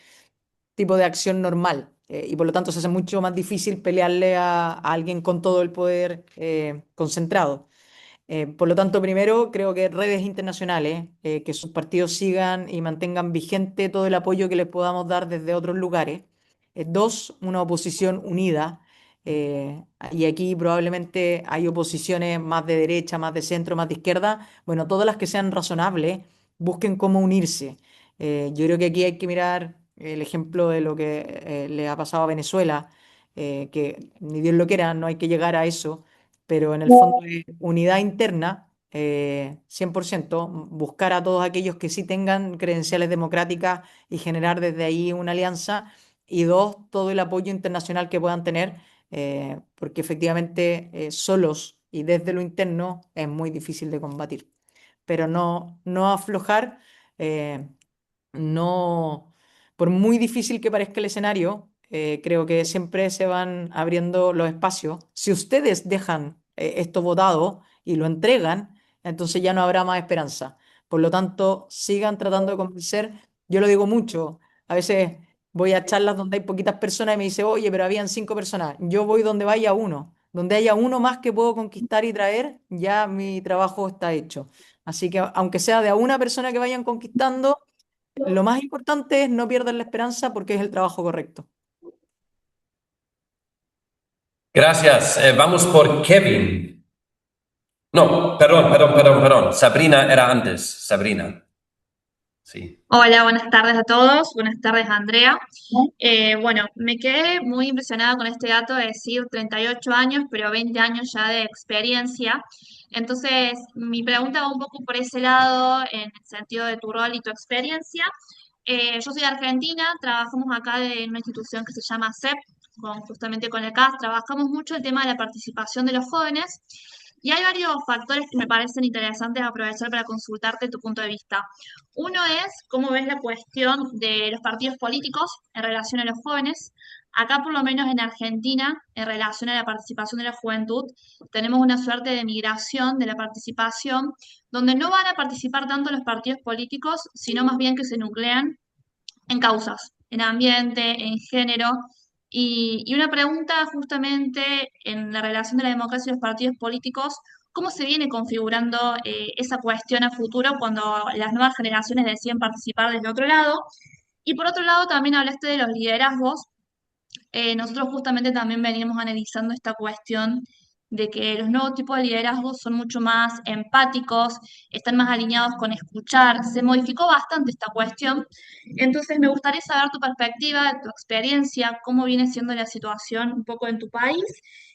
tipo de acción normal. Y por lo tanto se hace mucho más difícil pelearle a alguien con todo el poder concentrado. Por lo tanto, primero, creo que redes internacionales, que sus partidos sigan y mantengan vigente todo el apoyo que les podamos dar desde otros lugares. Dos, una oposición unida. Y aquí probablemente hay oposiciones más de derecha, más de centro, más de izquierda. Bueno, todas las que sean razonables, busquen cómo unirse. Yo creo que aquí hay que mirar el ejemplo de lo que le ha pasado a Venezuela, que ni Dios lo quiera, no hay que llegar a eso, pero en el fondo es unidad interna, 100%, buscar a todos aquellos que sí tengan credenciales democráticas y generar desde ahí una alianza, y dos, todo el apoyo internacional que puedan tener, porque efectivamente solos y desde lo interno es muy difícil de combatir, pero no aflojar. eh, no, por muy difícil que parezca el escenario, creo que siempre se van abriendo los espacios. Si ustedes dejan esto votado y lo entregan, entonces ya no habrá más esperanza. Por lo tanto, sigan tratando de convencer. Yo lo digo mucho. A veces voy a charlas donde hay poquitas personas y me dice, oye, pero habían 5 personas. Yo voy donde vaya uno. Donde haya uno más que puedo conquistar y traer, ya mi trabajo está hecho. Así que aunque sea de a una persona que vayan conquistando, lo más importante es no pierdan la esperanza porque es el trabajo correcto. Gracias. Vamos por Kevin. No, perdón. Sabrina era antes. Sabrina. Sí. Hola, buenas tardes a todos. Buenas tardes, Andrea. Bueno, me quedé muy impresionada con este dato de decir 38 años, pero 20 años ya de experiencia. Entonces, mi pregunta va un poco por ese lado, en el sentido de tu rol y tu experiencia. Yo soy de Argentina, trabajamos acá en una institución que se llama CEP, justamente con el CAS, trabajamos mucho el tema de la participación de los jóvenes. Y hay varios factores que me parecen interesantes aprovechar para consultarte tu punto de vista. Uno es cómo ves la cuestión de los partidos políticos en relación a los jóvenes. Acá, por lo menos en Argentina, en relación a la participación de la juventud, tenemos una suerte de migración de la participación, donde no van a participar tanto los partidos políticos, sino más bien que se nuclean en causas, en ambiente, en género. Y una pregunta justamente en la relación de la democracia y los partidos políticos, ¿cómo se viene configurando esa cuestión a futuro cuando las nuevas generaciones deciden participar desde otro lado? Y por otro lado, también hablaste de los liderazgos. Nosotros justamente también venimos analizando esta cuestión de que los nuevos tipos de liderazgos son mucho más empáticos, están más alineados con escuchar, se modificó bastante esta cuestión. Entonces me gustaría saber tu perspectiva, tu experiencia, cómo viene siendo la situación un poco en tu país.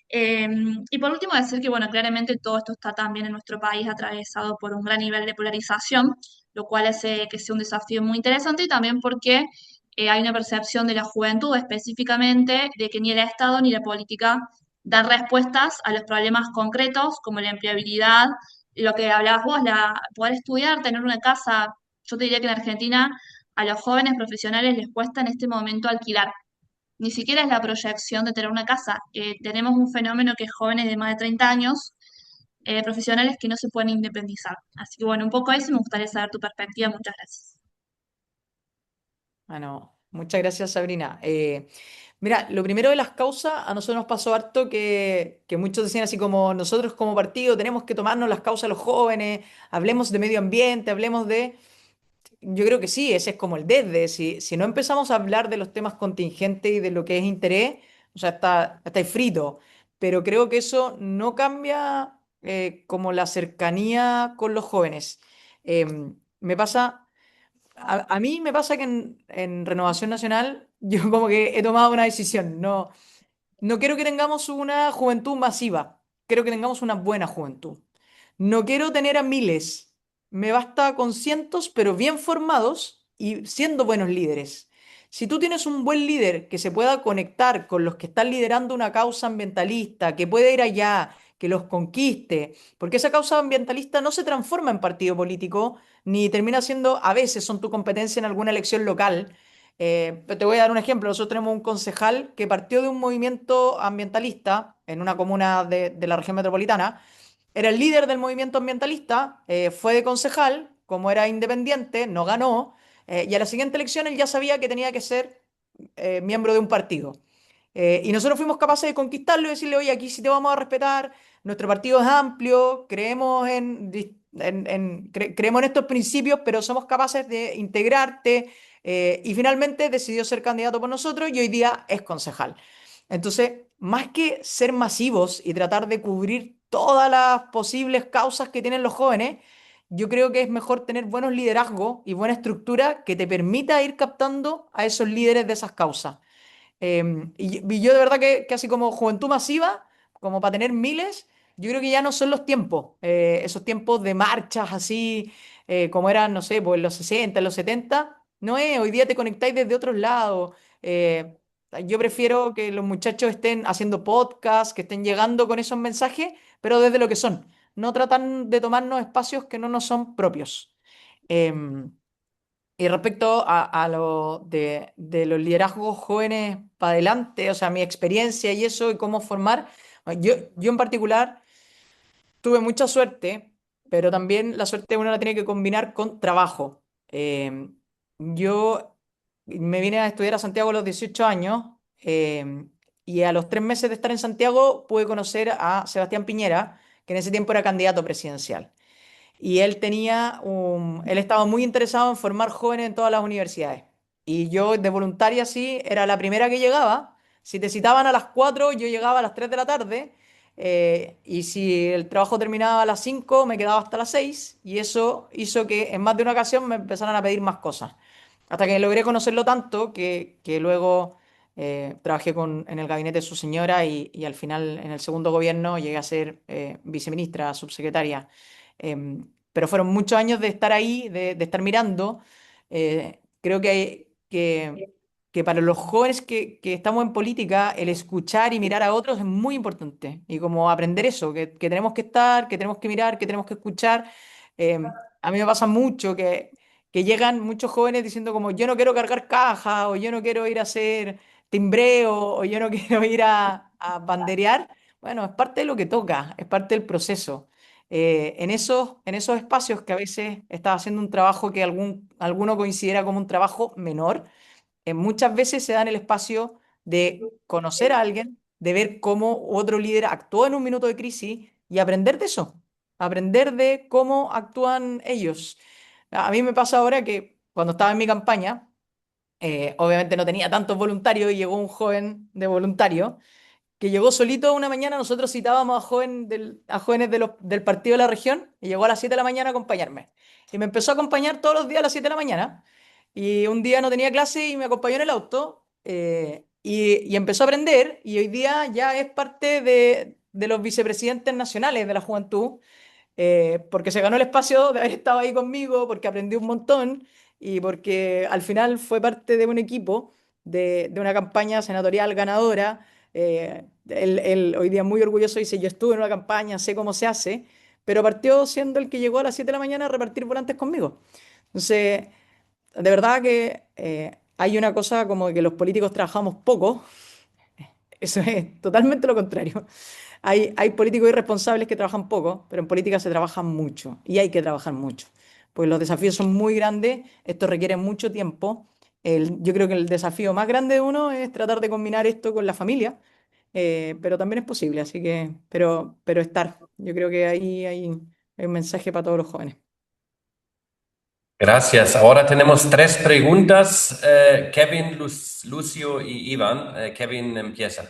Eh, y por último decir que, bueno, claramente todo esto está también en nuestro país atravesado por un gran nivel de polarización, lo cual hace que sea un desafío muy interesante y también porque hay una percepción de la juventud específicamente de que ni el Estado ni la política dan respuestas a los problemas concretos como la empleabilidad, lo que hablabas vos, poder estudiar, tener una casa. Yo te diría que en Argentina a los jóvenes profesionales les cuesta en este momento alquilar. ni siquiera es la proyección de tener una casa. Tenemos un fenómeno que es jóvenes de más de 30 años, profesionales que no se pueden independizar. Así que bueno, un poco eso y me gustaría saber tu perspectiva. Muchas gracias. Bueno, muchas gracias, Sabrina. Mira, lo primero de las causas, a nosotros nos pasó harto que muchos decían así como nosotros como partido tenemos que tomarnos las causas de los jóvenes, hablemos de medio ambiente, hablemos de... Yo creo que sí, ese es como el desde. Si no empezamos a hablar de los temas contingentes y de lo que es interés, o sea, está ahí frito. Pero creo que eso no cambia como la cercanía con los jóvenes. Me pasa, a mí me pasa que en Renovación Nacional yo como que he tomado una decisión. No quiero que tengamos una juventud masiva, quiero que tengamos una buena juventud. No quiero tener a miles, me basta con cientos, pero bien formados y siendo buenos líderes. Si tú tienes un buen líder que se pueda conectar con los que están liderando una causa ambientalista, que puede ir allá, que los conquiste, porque esa causa ambientalista no se transforma en partido político, ni termina siendo, a veces son tu competencia en alguna elección local, pero te voy a dar un ejemplo. Nosotros tenemos un concejal que partió de un movimiento ambientalista en una comuna de la región metropolitana. Era el líder del movimiento ambientalista, fue de concejal, como era independiente, no ganó, y a la siguiente elección él ya sabía que tenía que ser miembro de un partido. Y nosotros fuimos capaces de conquistarlo y decirle, oye, aquí sí te vamos a respetar, nuestro partido es amplio, creemos creemos en estos principios, pero somos capaces de integrarte. Y finalmente decidió ser candidato por nosotros y hoy día es concejal. Entonces, más que ser masivos y tratar de cubrir todas las posibles causas que tienen los jóvenes, yo creo que es mejor tener buenos liderazgos y buena estructura que te permita ir captando a esos líderes de esas causas. Y yo de verdad que así como juventud masiva, como para tener miles, yo creo que ya no son los tiempos, esos tiempos de marchas así, como eran, no sé, pues en los 60, en los 70, no es, hoy día te conectáis desde otros lados. eh, yo prefiero que los muchachos estén haciendo podcasts, que estén llegando con esos mensajes, pero desde lo que son. No tratan de tomarnos espacios que no nos son propios. Em, y respecto a lo de los liderazgos jóvenes para adelante, o sea, mi experiencia y eso y cómo formar, yo en particular tuve mucha suerte, pero también la suerte uno la tiene que combinar con trabajo. Yo me vine a estudiar a Santiago a los 18 años, y a los 3 meses de estar en Santiago pude conocer a Sebastián Piñera, que en ese tiempo era candidato presidencial. Y él estaba muy interesado en formar jóvenes en todas las universidades. Y yo de voluntaria sí, era la primera que llegaba. Si te citaban a las 4 yo llegaba a las 3 de la tarde. Y si el trabajo terminaba a las 5 me quedaba hasta las 6. Y eso hizo que en más de una ocasión me empezaran a pedir más cosas. Hasta que logré conocerlo tanto que luego trabajé en el gabinete de su señora y al final en el segundo gobierno llegué a ser viceministra, subsecretaria. Pero fueron muchos años de estar ahí, de estar mirando. Creo que para los jóvenes que estamos en política, el escuchar y mirar a otros es muy importante. Y como aprender eso, que tenemos que estar, que tenemos que mirar, que tenemos que escuchar. A mí me pasa mucho que llegan muchos jóvenes diciendo como yo no quiero cargar caja, o yo no quiero ir a hacer timbreo, o yo no quiero ir a banderear. Bueno, es parte de lo que toca, es parte del proceso. En esos espacios que a veces estás haciendo un trabajo que alguno considera como un trabajo menor, muchas veces se da en el espacio de conocer a alguien, de ver cómo otro líder actuó en un minuto de crisis y aprender de eso, aprender de cómo actúan ellos. A mí me pasa ahora que cuando estaba en mi campaña, obviamente no tenía tantos voluntarios y llegó un joven de voluntario que llegó solito una mañana. Nosotros citábamos a jóvenes del partido de la región y llegó a las 7 de la mañana a acompañarme. Y me empezó a acompañar todos los días a las 7 de la mañana. Y un día no tenía clase y me acompañó en el auto, y empezó a aprender y hoy día ya es parte de los vicepresidentes nacionales de la juventud, porque se ganó el espacio de haber estado ahí conmigo, porque aprendió un montón y porque al final fue parte de un equipo de una campaña senatorial ganadora. Él hoy día muy orgulloso dice, yo estuve en una campaña, sé cómo se hace, pero partió siendo el que llegó a las 7 de la mañana a repartir volantes conmigo. Entonces, de verdad que hay una cosa como que los políticos trabajamos poco. Eso es totalmente lo contrario. Hay políticos irresponsables que trabajan poco, pero en política se trabaja mucho y hay que trabajar mucho. Pues los desafíos son muy grandes, esto requiere mucho tiempo. Yo creo que el desafío más grande de uno es tratar de combinar esto con la familia, pero también es posible, así que, pero estar. Yo creo que ahí hay un mensaje para todos los jóvenes. Gracias. Ahora tenemos tres preguntas. Kevin, Lucio y Iván. Kevin empieza.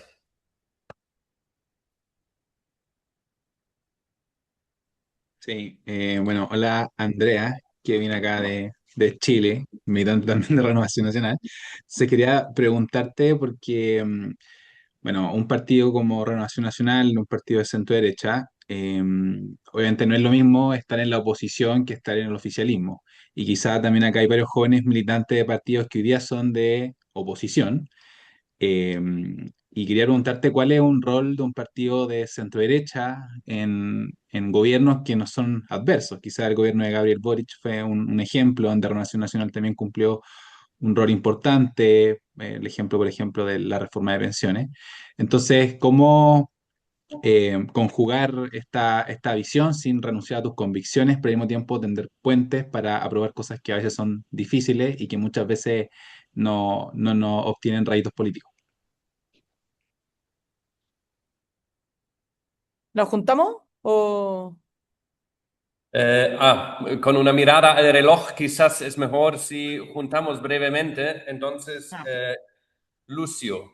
Sí, bueno, hola Andrea, que viene acá de Chile, militante también de Renovación Nacional. Se quería preguntarte porque, bueno, un partido como Renovación Nacional, un partido de centro derecha, obviamente no es lo mismo estar en la oposición que estar en el oficialismo. Y quizá también acá hay varios jóvenes militantes de partidos que hoy día son de oposición. Eh, y quería preguntarte cuál es un rol de un partido de centro derecha en gobiernos que no son adversos. Quizá el gobierno de Gabriel Boric fue un ejemplo donde Renovación Nacional también cumplió un rol importante, el ejemplo, por ejemplo, de la reforma de pensiones. Entonces, ¿cómo conjugar esta visión sin renunciar a tus convicciones, pero al mismo tiempo tender puentes para aprobar cosas que a veces son difíciles y que muchas veces no obtienen réditos políticos? ¿Nos juntamos o...? Con una mirada al reloj, quizás es mejor si juntamos brevemente. Entonces, Lucio.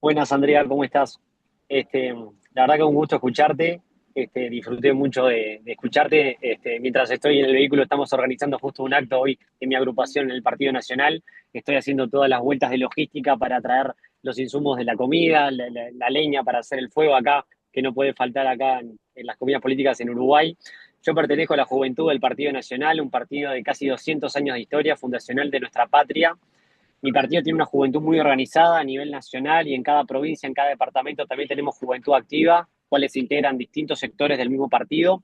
Buenas, Andrea, ¿cómo estás? La verdad que un gusto escucharte. Disfruté mucho de escucharte. Mientras estoy en el vehículo, estamos organizando justo un acto hoy en mi agrupación en el Partido Nacional. Estoy haciendo todas las vueltas de logística para traer los insumos de la comida, la leña para hacer el fuego acá, que no puede faltar acá en las comidas políticas en Uruguay. Yo pertenezco a la juventud del Partido Nacional, un partido de casi 200 años de historia, fundacional de nuestra patria. Mi partido tiene una juventud muy organizada a nivel nacional y en cada provincia, en cada departamento también tenemos juventud activa, cuales integran distintos sectores del mismo partido.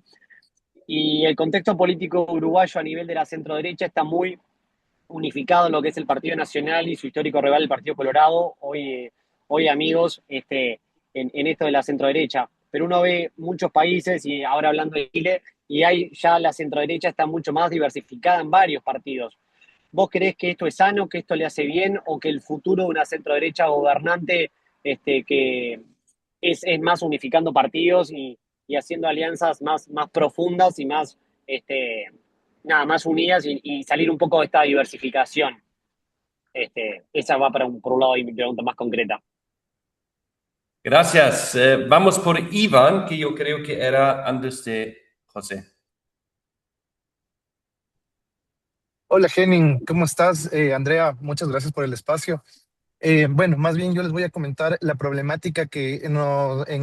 Y el contexto político uruguayo a nivel de la centro-derecha está muy unificado en lo que es el Partido Nacional y su histórico rival, el Partido Colorado. Hoy amigos, en esto de la centro-derecha. Pero uno ve muchos países, y ahora hablando de Chile, y hay ya la centro-derecha está mucho más diversificada en varios partidos. ¿Vos creés que esto es sano, que esto le hace bien, o que el futuro de una centro-derecha gobernante que es más unificando partidos y haciendo alianzas más profundas y más unidas y salir un poco de esta diversificación? Esa va por un lado y mi pregunta más concreta. Gracias. Vamos por Iván, que yo creo que era antes de José. Hola Henning, ¿cómo estás? Andrea, muchas gracias por el espacio. Bueno, más bien yo les voy a comentar la problemática en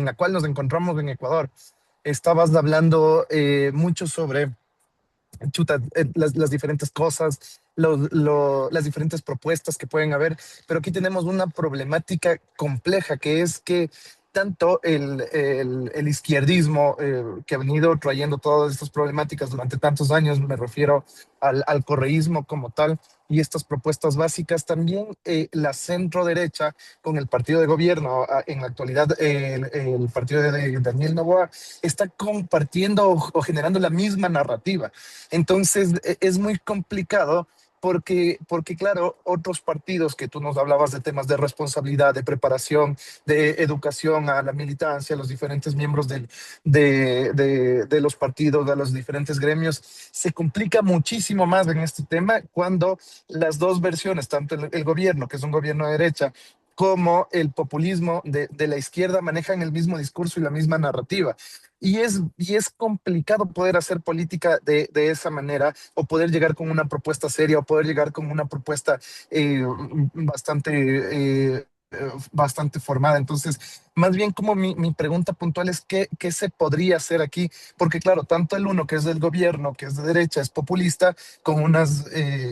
la cual nos encontramos en Ecuador. Estabas hablando mucho sobre las diferentes cosas, las diferentes propuestas que pueden haber, pero aquí tenemos una problemática compleja que es que tanto el izquierdismo que ha venido trayendo todas estas problemáticas durante tantos años, me refiero al correísmo como tal, y estas propuestas básicas, también la centro derecha con el partido de gobierno, en la actualidad el partido de Daniel Noboa, está compartiendo o generando la misma narrativa. Entonces es muy complicado porque, claro, otros partidos que tú nos hablabas de temas de responsabilidad, de preparación, de educación a la militancia, a los diferentes miembros de los partidos, de los diferentes gremios, se complica muchísimo más en este tema cuando las dos versiones, tanto el gobierno, que es un gobierno de derecha, como el populismo de la izquierda, manejan el mismo discurso y la misma narrativa. Y es complicado poder hacer política de esa manera o poder llegar con una propuesta seria o poder llegar con una propuesta bastante bastante formada. Entonces, más bien como mi pregunta puntual es qué se podría hacer aquí, porque claro, tanto el uno que es del gobierno, que es de derecha, es populista, con unas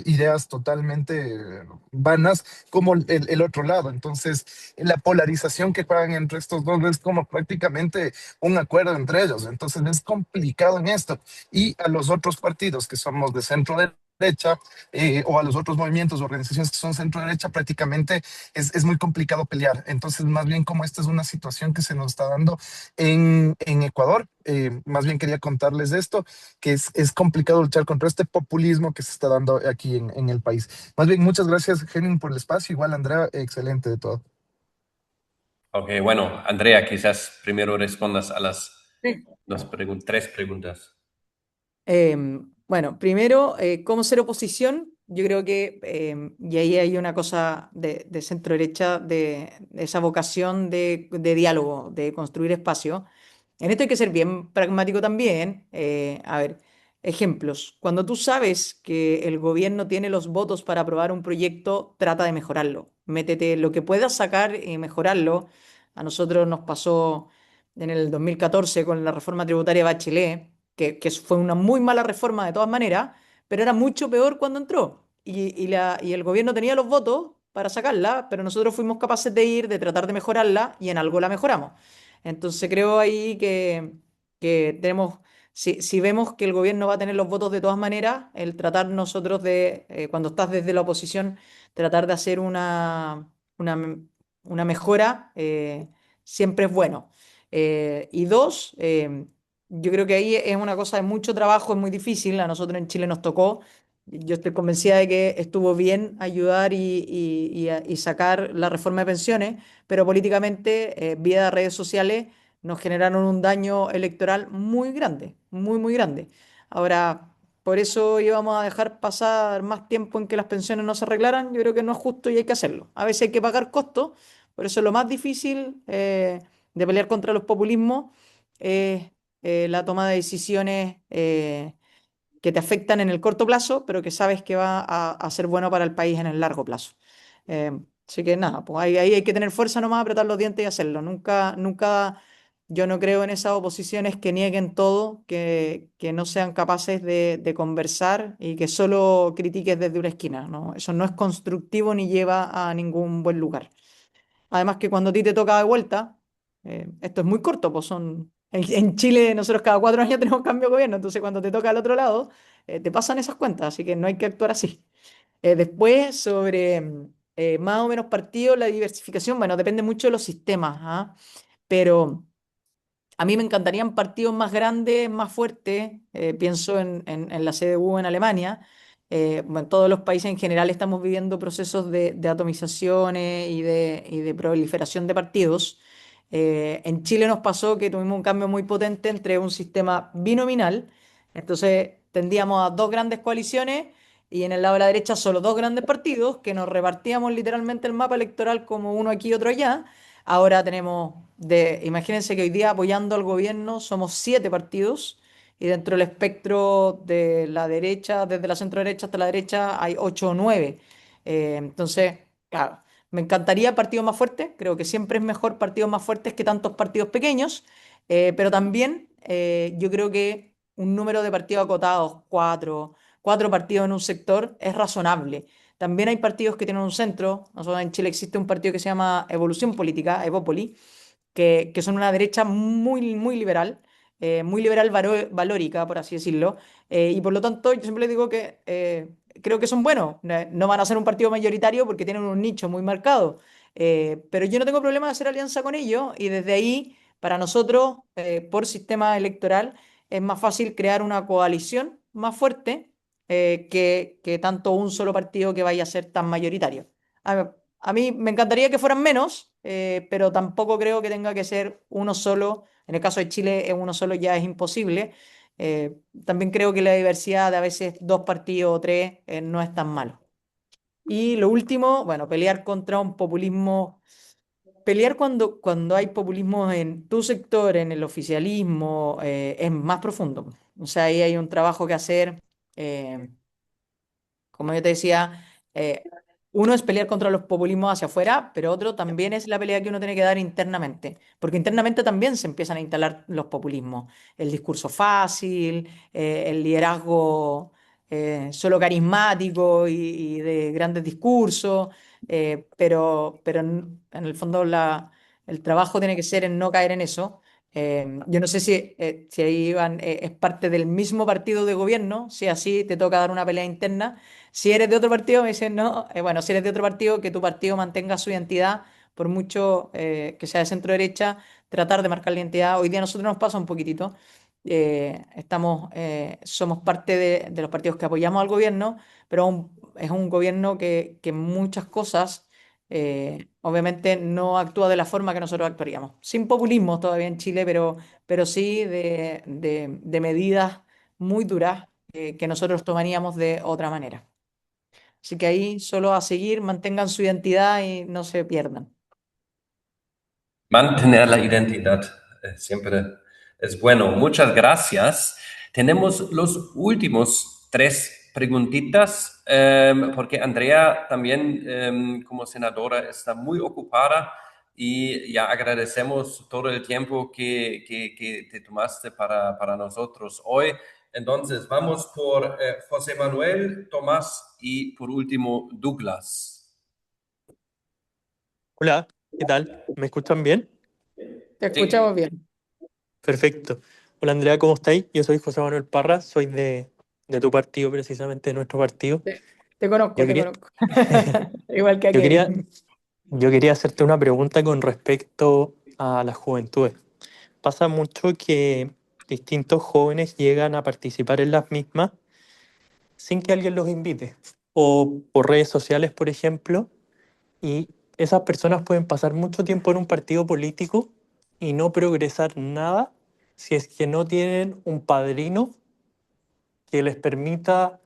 ideas totalmente vanas, como el otro lado. Entonces, la polarización que juegan entre estos dos es como prácticamente un acuerdo entre ellos. Entonces, es complicado en esto. Y a los otros partidos que somos de centro derecha, o a los otros movimientos o organizaciones que son centro derecha, prácticamente es muy complicado pelear. Entonces, más bien como esta es una situación que se nos está dando en Ecuador, más bien quería contarles esto, que es complicado luchar contra este populismo que se está dando aquí en el país. Más bien, muchas gracias, Henning, por el espacio. Igual, Andrea, excelente de todo. Ok, bueno, Andrea, quizás primero respondas a las Sí. tres preguntas. Bueno, primero, ¿cómo ser oposición? Yo creo que, y ahí hay una cosa de centro derecha, de esa vocación de diálogo, de construir espacio. En esto hay que ser bien pragmático también. A ver, ejemplos. Cuando tú sabes que el gobierno tiene los votos para aprobar un proyecto, trata de mejorarlo. Métete lo que puedas sacar y mejorarlo. A nosotros nos pasó en el 2014 con la reforma tributaria de Bachelet, que fue una muy mala reforma de todas maneras, pero era mucho peor cuando entró. Y el gobierno tenía los votos para sacarla, pero nosotros fuimos capaces de ir, de tratar de mejorarla y en algo la mejoramos. Entonces creo ahí que tenemos, si vemos que el gobierno va a tener los votos de todas maneras, el tratar nosotros de, cuando estás desde la oposición, tratar de hacer una, una mejora, siempre es bueno. Y dos, yo creo que ahí es una cosa de mucho trabajo, es muy difícil. A nosotros en Chile nos tocó. Yo estoy convencida de que estuvo bien ayudar y sacar la reforma de pensiones, pero políticamente, vía redes sociales, nos generaron un daño electoral muy grande, muy, muy grande. Ahora, por eso íbamos a dejar pasar más tiempo en que las pensiones no se arreglaran. Yo creo que no es justo y hay que hacerlo. A veces hay que pagar costos, por eso lo más difícil de pelear contra los populismos es la toma de decisiones que te afectan en el corto plazo, pero que sabes que va a ser bueno para el país en el largo plazo. Eh, Así que nada, pues ahí hay que tener fuerza nomás, apretar los dientes y hacerlo. Nunca, nunca, yo no creo en esas oposiciones que nieguen todo, que no sean capaces de conversar y que solo critiques desde una esquina, ¿no? Eso no es constructivo ni lleva a ningún buen lugar. Además que cuando a ti te toca de vuelta, esto es muy corto, pues en Chile nosotros cada 4 años tenemos cambio de gobierno, entonces cuando te toca al otro lado, te pasan esas cuentas, así que no hay que actuar así. Después, sobre más o menos partidos, la diversificación, bueno, depende mucho de los sistemas, ¿ah? Pero a mí me encantarían partidos más grandes, más fuertes. Pienso en la CDU en Alemania. Bueno, en todos los países en general estamos viviendo procesos de atomizaciones y de proliferación de partidos. En Chile nos pasó que tuvimos un cambio muy potente entre un sistema binominal, entonces tendíamos a dos grandes coaliciones y en el lado de la derecha solo dos grandes partidos que nos repartíamos literalmente el mapa electoral como uno aquí y otro allá. Ahora tenemos, imagínense que hoy día apoyando al gobierno somos 7 partidos y dentro del espectro de la derecha, desde la centro derecha hasta la derecha, hay 8 o 9. Entonces, claro, me encantaría partidos más fuertes, creo que siempre es mejor partidos más fuertes que tantos partidos pequeños, pero también yo creo que un número de partidos acotados, cuatro partidos en un sector, es razonable. También hay partidos que tienen un centro. Nosotros en Chile existe un partido que se llama Evolución Política, Evópoli, que son una derecha muy, muy liberal valórica, por así decirlo. Y por lo tanto, yo siempre les digo que creo que son buenos. No van a ser un partido mayoritario porque tienen un nicho muy marcado. Pero yo no tengo problema de hacer alianza con ellos y desde ahí, para nosotros, por sistema electoral, es más fácil crear una coalición más fuerte que tanto un solo partido que vaya a ser tan mayoritario. A mí me encantaría que fueran menos, pero tampoco creo que tenga que ser uno solo. En el caso de Chile, uno solo ya es imposible. También creo que la diversidad de a veces dos partidos o tres no es tan malo. Y lo último, bueno, pelear contra un populismo. Pelear cuando hay populismo en tu sector, en el oficialismo, es más profundo. O sea, ahí hay un trabajo que hacer. Como yo te decía, uno es pelear contra los populismos hacia afuera, pero otro también es la pelea que uno tiene que dar internamente, porque internamente también se empiezan a instalar los populismos, el discurso fácil, el liderazgo solo carismático y de grandes discursos, pero en el fondo el trabajo tiene que ser en no caer en eso. Yo no sé si ahí Iván es parte del mismo partido de gobierno, si así te toca dar una pelea interna. Si eres de otro partido, me dicen, no, bueno, si eres de otro partido, que tu partido mantenga su identidad, por mucho que sea de centro derecha, tratar de marcar la identidad. Hoy día a nosotros nos pasa un poquitito. Somos parte de los partidos que apoyamos al gobierno, pero es un gobierno que en muchas cosas obviamente no actúa de la forma que nosotros actuaríamos. Sin populismo todavía en Chile, pero sí de medidas muy duras que nosotros tomaríamos de otra manera. Así que ahí solo a seguir, mantengan su identidad y no se pierdan. Mantener la identidad siempre es bueno. Muchas gracias. Tenemos los últimos tres preguntitas, porque Andrea también como senadora está muy ocupada y ya agradecemos todo el tiempo que te tomaste para nosotros hoy. Entonces, vamos por José Manuel, Tomás y por último Douglas. Hola, ¿qué tal? ¿Me escuchan bien? Te Sí. escuchamos bien. Perfecto. Hola Andrea, ¿cómo estáis? Yo soy José Manuel Parra, soy de tu partido, precisamente de nuestro partido. Te conozco, Yo te quería, conozco. Igual que a yo quería, Kevin. yo quería hacerte una pregunta con respecto a las juventudes. Pasa mucho que distintos jóvenes llegan a participar en las mismas sin que alguien los invite, o por redes sociales, por ejemplo, y esas personas pueden pasar mucho tiempo en un partido político y no progresar nada si es que no tienen un padrino que les permita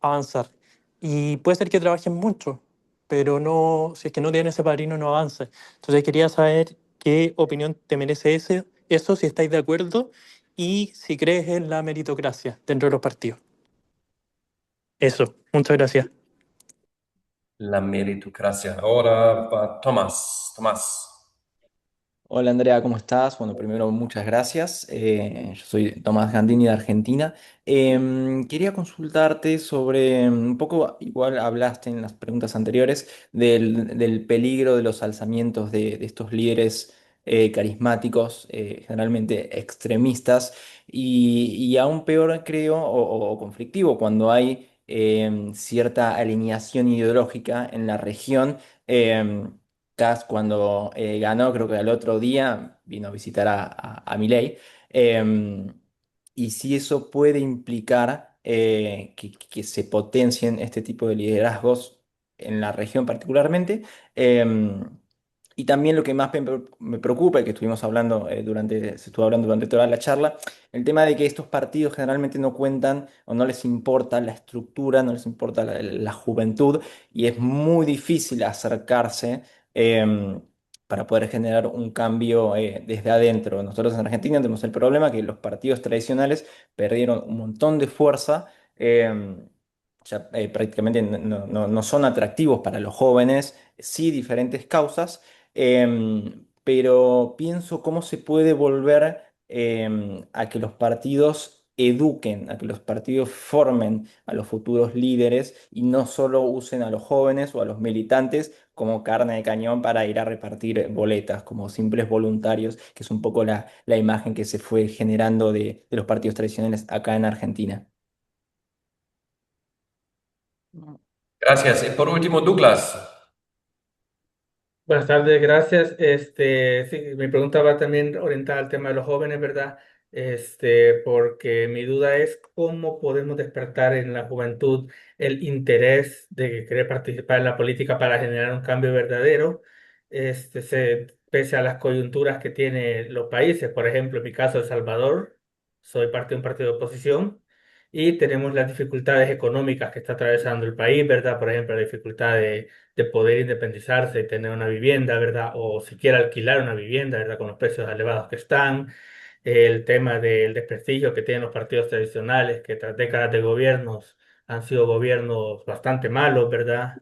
avanzar. Y puede ser que trabajen mucho, pero no, si es que no tienen ese padrino no avanzan. Entonces quería saber qué opinión te merece eso, si estáis de acuerdo y si crees en la meritocracia dentro de los partidos. Eso, muchas gracias. La meritocracia. Ahora va Tomás. Tomás. Hola Andrea, ¿cómo estás? Bueno, primero muchas gracias. Yo soy Tomás Gandini de Argentina. Quería consultarte sobre un poco, igual hablaste en las preguntas anteriores, del peligro de los alzamientos de estos líderes carismáticos, generalmente extremistas, y aún peor creo, o conflictivo, cuando hay cierta alineación ideológica en la región. Kass cuando ganó, creo que al otro día vino a visitar a Milei. em, y si eso puede implicar que se potencien este tipo de liderazgos en la región particularmente. em, y también lo que más me preocupa, y que estuvimos hablando se estuvo hablando durante toda la charla, el tema de que estos partidos generalmente no cuentan o no les importa la estructura, no les importa la juventud, y es muy difícil acercarse em, para poder generar un cambio desde adentro. Nosotros en Argentina tenemos el problema que los partidos tradicionales perdieron un montón de fuerza. Ya prácticamente no son atractivos para los jóvenes, sí diferentes causas, pero pienso cómo se puede volver a que los partidos eduquen, a que los partidos formen a los futuros líderes y no solo usen a los jóvenes o a los militantes como carne de cañón para ir a repartir boletas, como simples voluntarios, que es un poco la imagen que se fue generando de los partidos tradicionales acá en Argentina. Gracias. Y por último, Douglas. Buenas tardes, gracias. Sí, mi pregunta va también orientada al tema de los jóvenes, ¿verdad? Porque mi duda es cómo podemos despertar en la juventud el interés de querer participar en la política para generar un cambio verdadero, pese a las coyunturas que tienen los países. Por ejemplo, en mi caso, El Salvador, soy parte de un partido de oposición y tenemos las dificultades económicas que está atravesando el país, ¿verdad? Por ejemplo, la dificultad de poder independizarse y tener una vivienda, ¿verdad? O siquiera alquilar una vivienda, ¿verdad? Con los precios elevados que están. El tema del desprestigio que tienen los partidos tradicionales, que tras décadas de gobiernos han sido gobiernos bastante malos, ¿verdad?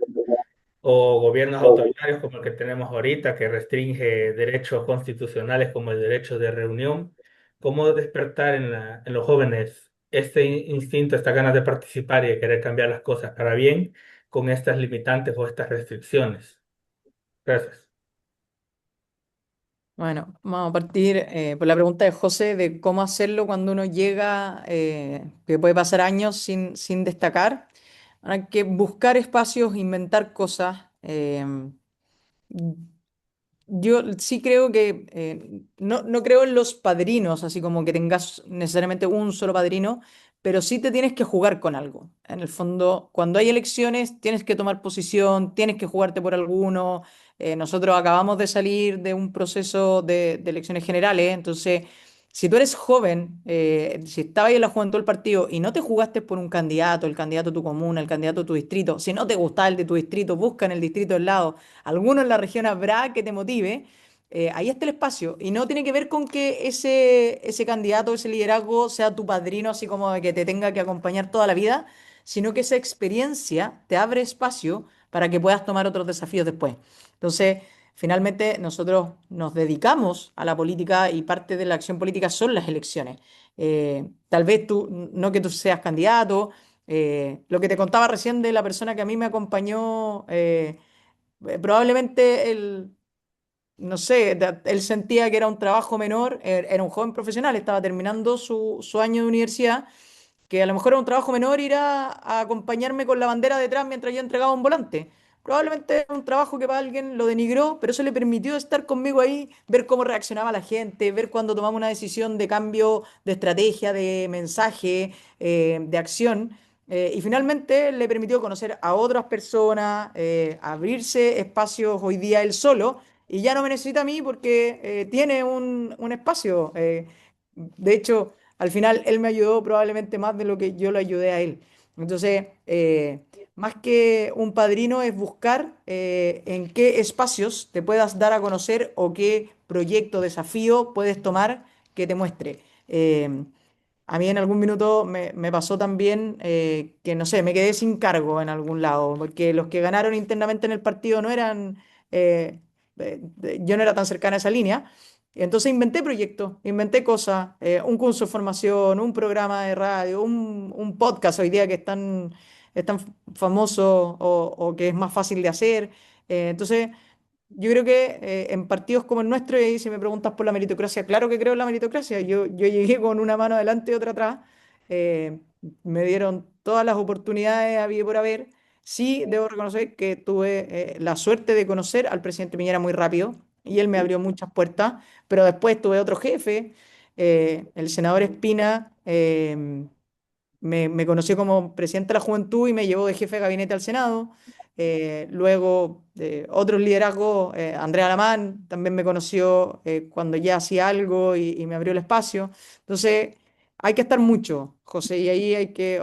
o gobiernos autoritarios como el que tenemos ahorita, que restringe derechos constitucionales como el derecho de reunión. ¿Cómo despertar en los jóvenes este instinto, estas ganas de participar y de querer cambiar las cosas para bien con estas limitantes o estas restricciones? Gracias. Bueno, vamos a partir por la pregunta de José de cómo hacerlo cuando uno llega, que puede pasar años sin destacar. Hay que buscar espacios, inventar cosas. Yo sí creo que no creo en los padrinos, así como que tengas necesariamente un solo padrino, pero sí te tienes que jugar con algo. En el fondo, cuando hay elecciones, tienes que tomar posición, tienes que jugarte por alguno. Nosotros acabamos de salir de un proceso de elecciones generales, entonces, si tú eres joven, si estabas ahí en la juventud del partido y no te jugaste por un candidato, el candidato de tu comuna, el candidato de tu distrito, si no te gustaba el de tu distrito, busca en el distrito del lado alguno en la región habrá que te motive, ahí está el espacio. Y no tiene que ver con que ese candidato, ese liderazgo sea tu padrino, así como de que te tenga que acompañar toda la vida, sino que esa experiencia te abre espacio para que puedas tomar otros desafíos después. Entonces, finalmente, nosotros nos dedicamos a la política y parte de la acción política son las elecciones. Tal vez tú, no que tú seas candidato, lo que te contaba recién de la persona que a mí me acompañó, probablemente él, no sé, él sentía que era un trabajo menor, era un joven profesional, estaba terminando su año de universidad, que a lo mejor era un trabajo menor ir a acompañarme con la bandera detrás mientras yo entregaba un volante. Probablemente era un trabajo que para alguien lo denigró, pero eso le permitió estar conmigo ahí, ver cómo reaccionaba la gente, ver cuando tomamos una decisión de cambio de estrategia, de mensaje, de acción. Y finalmente le permitió conocer a otras personas, abrirse espacios hoy día él solo, y ya no me necesita a mí porque tiene un espacio. De hecho, al final él me ayudó probablemente más de lo que yo le ayudé a él. Entonces, más que un padrino es buscar en qué espacios te puedas dar a conocer o qué proyecto, desafío puedes tomar que te muestre. A mí en algún minuto me pasó también que, no sé, me quedé sin cargo en algún lado, porque los que ganaron internamente en el partido no eran, yo no era tan cercana a esa línea. Entonces inventé proyectos, inventé cosas, un curso de formación, un programa de radio, un podcast hoy día que es tan famoso o que es más fácil de hacer. Entonces, yo creo que en partidos como el nuestro, y ahí si me preguntas por la meritocracia, claro que creo en la meritocracia. Yo llegué con una mano adelante y otra atrás. eh, Me dieron todas las oportunidades había y por haber. Sí, debo reconocer que tuve la suerte de conocer al presidente Piñera muy rápido y él me abrió muchas puertas, pero después tuve otro jefe, el senador Espina. Me conoció como presidente de la juventud y me llevó de jefe de gabinete al Senado. Luego, otros liderazgos, Andrea Alamán también me conoció cuando ya hacía algo y me abrió el espacio. Entonces, hay que estar mucho, José, y ahí hay que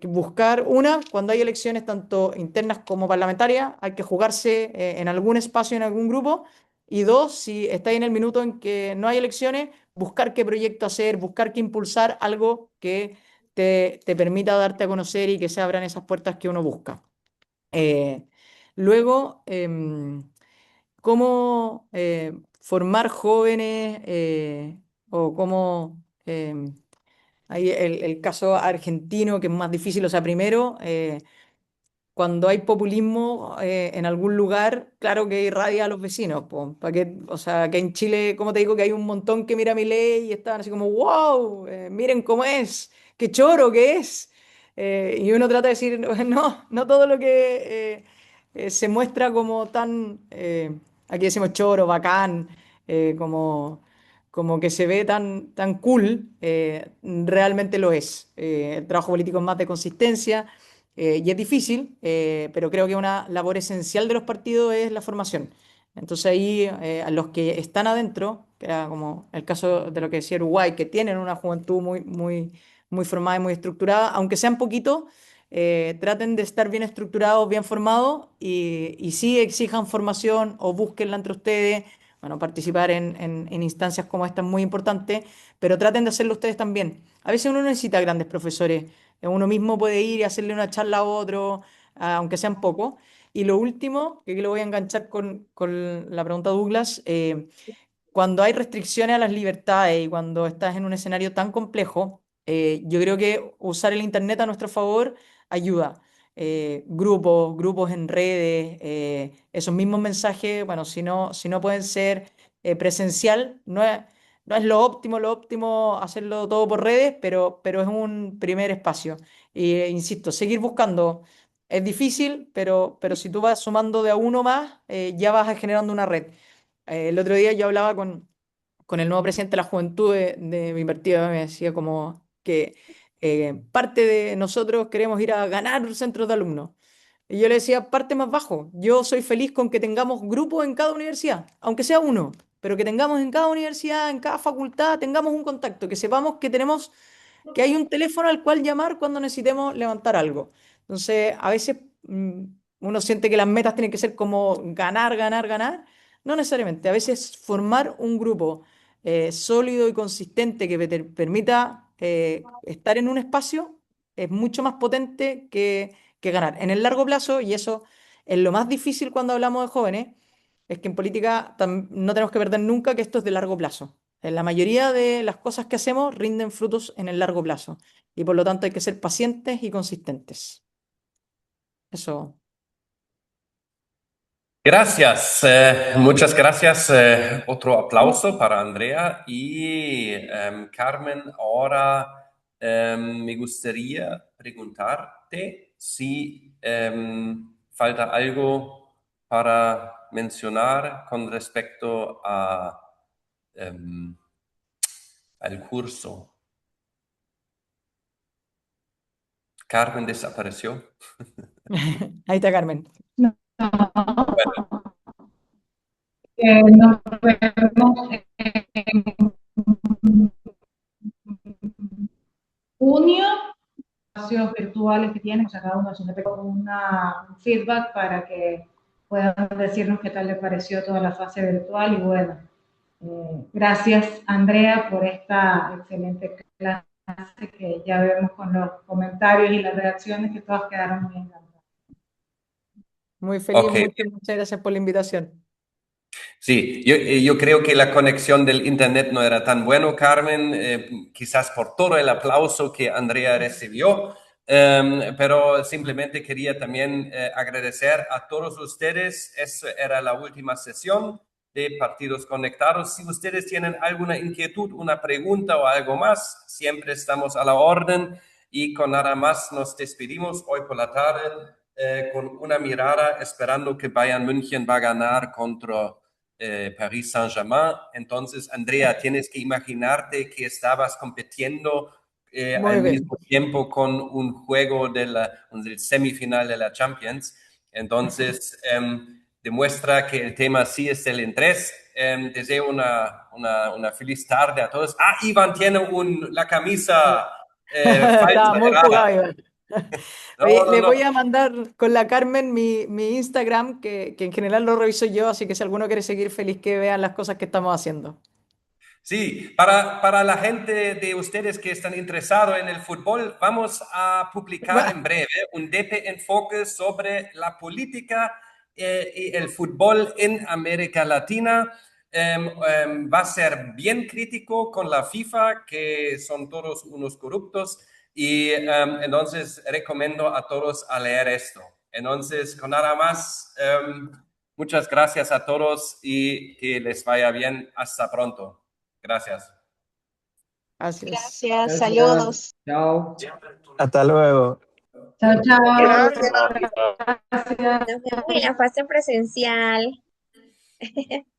buscar cuando hay elecciones tanto internas como parlamentarias, hay que jugarse en algún espacio, en algún grupo. Y dos, si estáis en el minuto en que no hay elecciones, buscar qué proyecto hacer, buscar qué impulsar algo que te permita darte a conocer y que se abran esas puertas que uno busca. Eh, Luego, cómo formar jóvenes o cómo, hay el caso argentino que es más difícil, o sea, primero, cuando hay populismo en algún lugar, claro que irradia a los vecinos. Po. ¿Para qué? O sea, que en Chile, como te digo, que hay un montón que mira mi ley y están así como, wow, miren cómo es, qué choro que es. Y uno trata de decir, no, no todo lo que se muestra como tan, aquí decimos choro, bacán, como que se ve tan cool, realmente lo es. El trabajo político es más de consistencia y es difícil, pero creo que una labor esencial de los partidos es la formación. Entonces ahí a los que están adentro, que era como el caso de lo que decía Uruguay, que tienen una juventud muy, muy, muy formada y muy estructurada, aunque sean poquitos, traten de estar bien estructurados, bien formados y sí exijan formación o búsquenla entre ustedes. Bueno, participar en instancias como esta es muy importante, pero traten de hacerlo ustedes también. A veces uno no necesita grandes profesores. Uno mismo puede ir y hacerle una charla a otro, aunque sean pocos. Y lo último, que aquí lo voy a enganchar con la pregunta de Douglas, cuando hay restricciones a las libertades y cuando estás en un escenario tan complejo, yo creo que usar el Internet a nuestro favor ayuda. Grupos en redes, esos mismos mensajes, bueno, si no pueden ser presencial, no es lo óptimo hacerlo todo por redes, pero es un primer espacio. Y insisto, seguir buscando es difícil, pero si tú vas sumando de a uno más, ya vas generando una red. El otro día yo hablaba con el nuevo presidente de la juventud de mi partido, me decía como que parte de nosotros queremos ir a ganar centros de alumnos. Y yo le decía, parte más bajo. Yo soy feliz con que tengamos grupos en cada universidad, aunque sea uno, pero que tengamos en cada universidad, en cada facultad, tengamos un contacto, que sepamos que hay un teléfono al cual llamar cuando necesitemos levantar algo. Entonces, a veces uno siente que las metas tienen que ser como ganar, ganar, ganar. No necesariamente. A veces formar un grupo sólido y consistente que te permita estar en un espacio es mucho más potente que ganar. En el largo plazo, y eso es lo más difícil cuando hablamos de jóvenes, es que en política no tenemos que perder nunca que esto es de largo plazo. La mayoría de las cosas que hacemos rinden frutos en el largo plazo y por lo tanto hay que ser pacientes y consistentes. Eso. Gracias, muchas gracias. Otro aplauso para Andrea y Carmen. Ahora me gustaría preguntarte si falta algo para mencionar con respecto al curso. Carmen desapareció. Ahí está Carmen. No, Bueno, nos vemos en junio, espacios virtuales que tienen, o sea, cada uno siempre con un feedback para que puedan decirnos qué tal les pareció toda la fase virtual. Y bueno, gracias Andrea por esta excelente clase que ya vemos con los comentarios y las reacciones que todas quedaron muy encantadas. Muy feliz, ok. muchas gracias por la invitación. Sí, yo creo que la conexión del internet no era tan bueno, Carmen, quizás por todo el aplauso que Andrea recibió, pero simplemente quería también agradecer a todos ustedes. Esa era la última sesión de Partidos Conectados. Si ustedes tienen alguna inquietud, una pregunta o algo más, siempre estamos a la orden y con nada más nos despedimos hoy por la tarde con una mirada esperando que Bayern München va a ganar contra Paris Saint-Germain. Entonces, Andrea, tienes que imaginarte que estabas compitiendo Muy al bien. mismo tiempo con un juego del semifinal de la Champions. Entonces, demuestra que el tema sí es el interés. Deseo una feliz tarde a todos. Ah, Iván tiene la camisa Estaba falsa muy errada. jugado, Iván. Oye, le voy a mandar con la Carmen mi Instagram, que en general lo reviso yo, así que si alguno quiere seguir, feliz que vean las cosas que estamos haciendo. Sí, para la gente de ustedes que están interesados en el fútbol, vamos a publicar en breve un DP Enfoque sobre la política y el fútbol en América Latina. Va a ser bien crítico con la FIFA, que son todos unos corruptos, y entonces recomiendo a todos a leer esto. Entonces, con nada más, muchas gracias a todos y que les vaya bien. Hasta pronto. Gracias. Gracias. Gracias, saludos. Chao. Hasta luego. Chao, chao. Gracias. Gracias. Nos vemos en la fase presencial.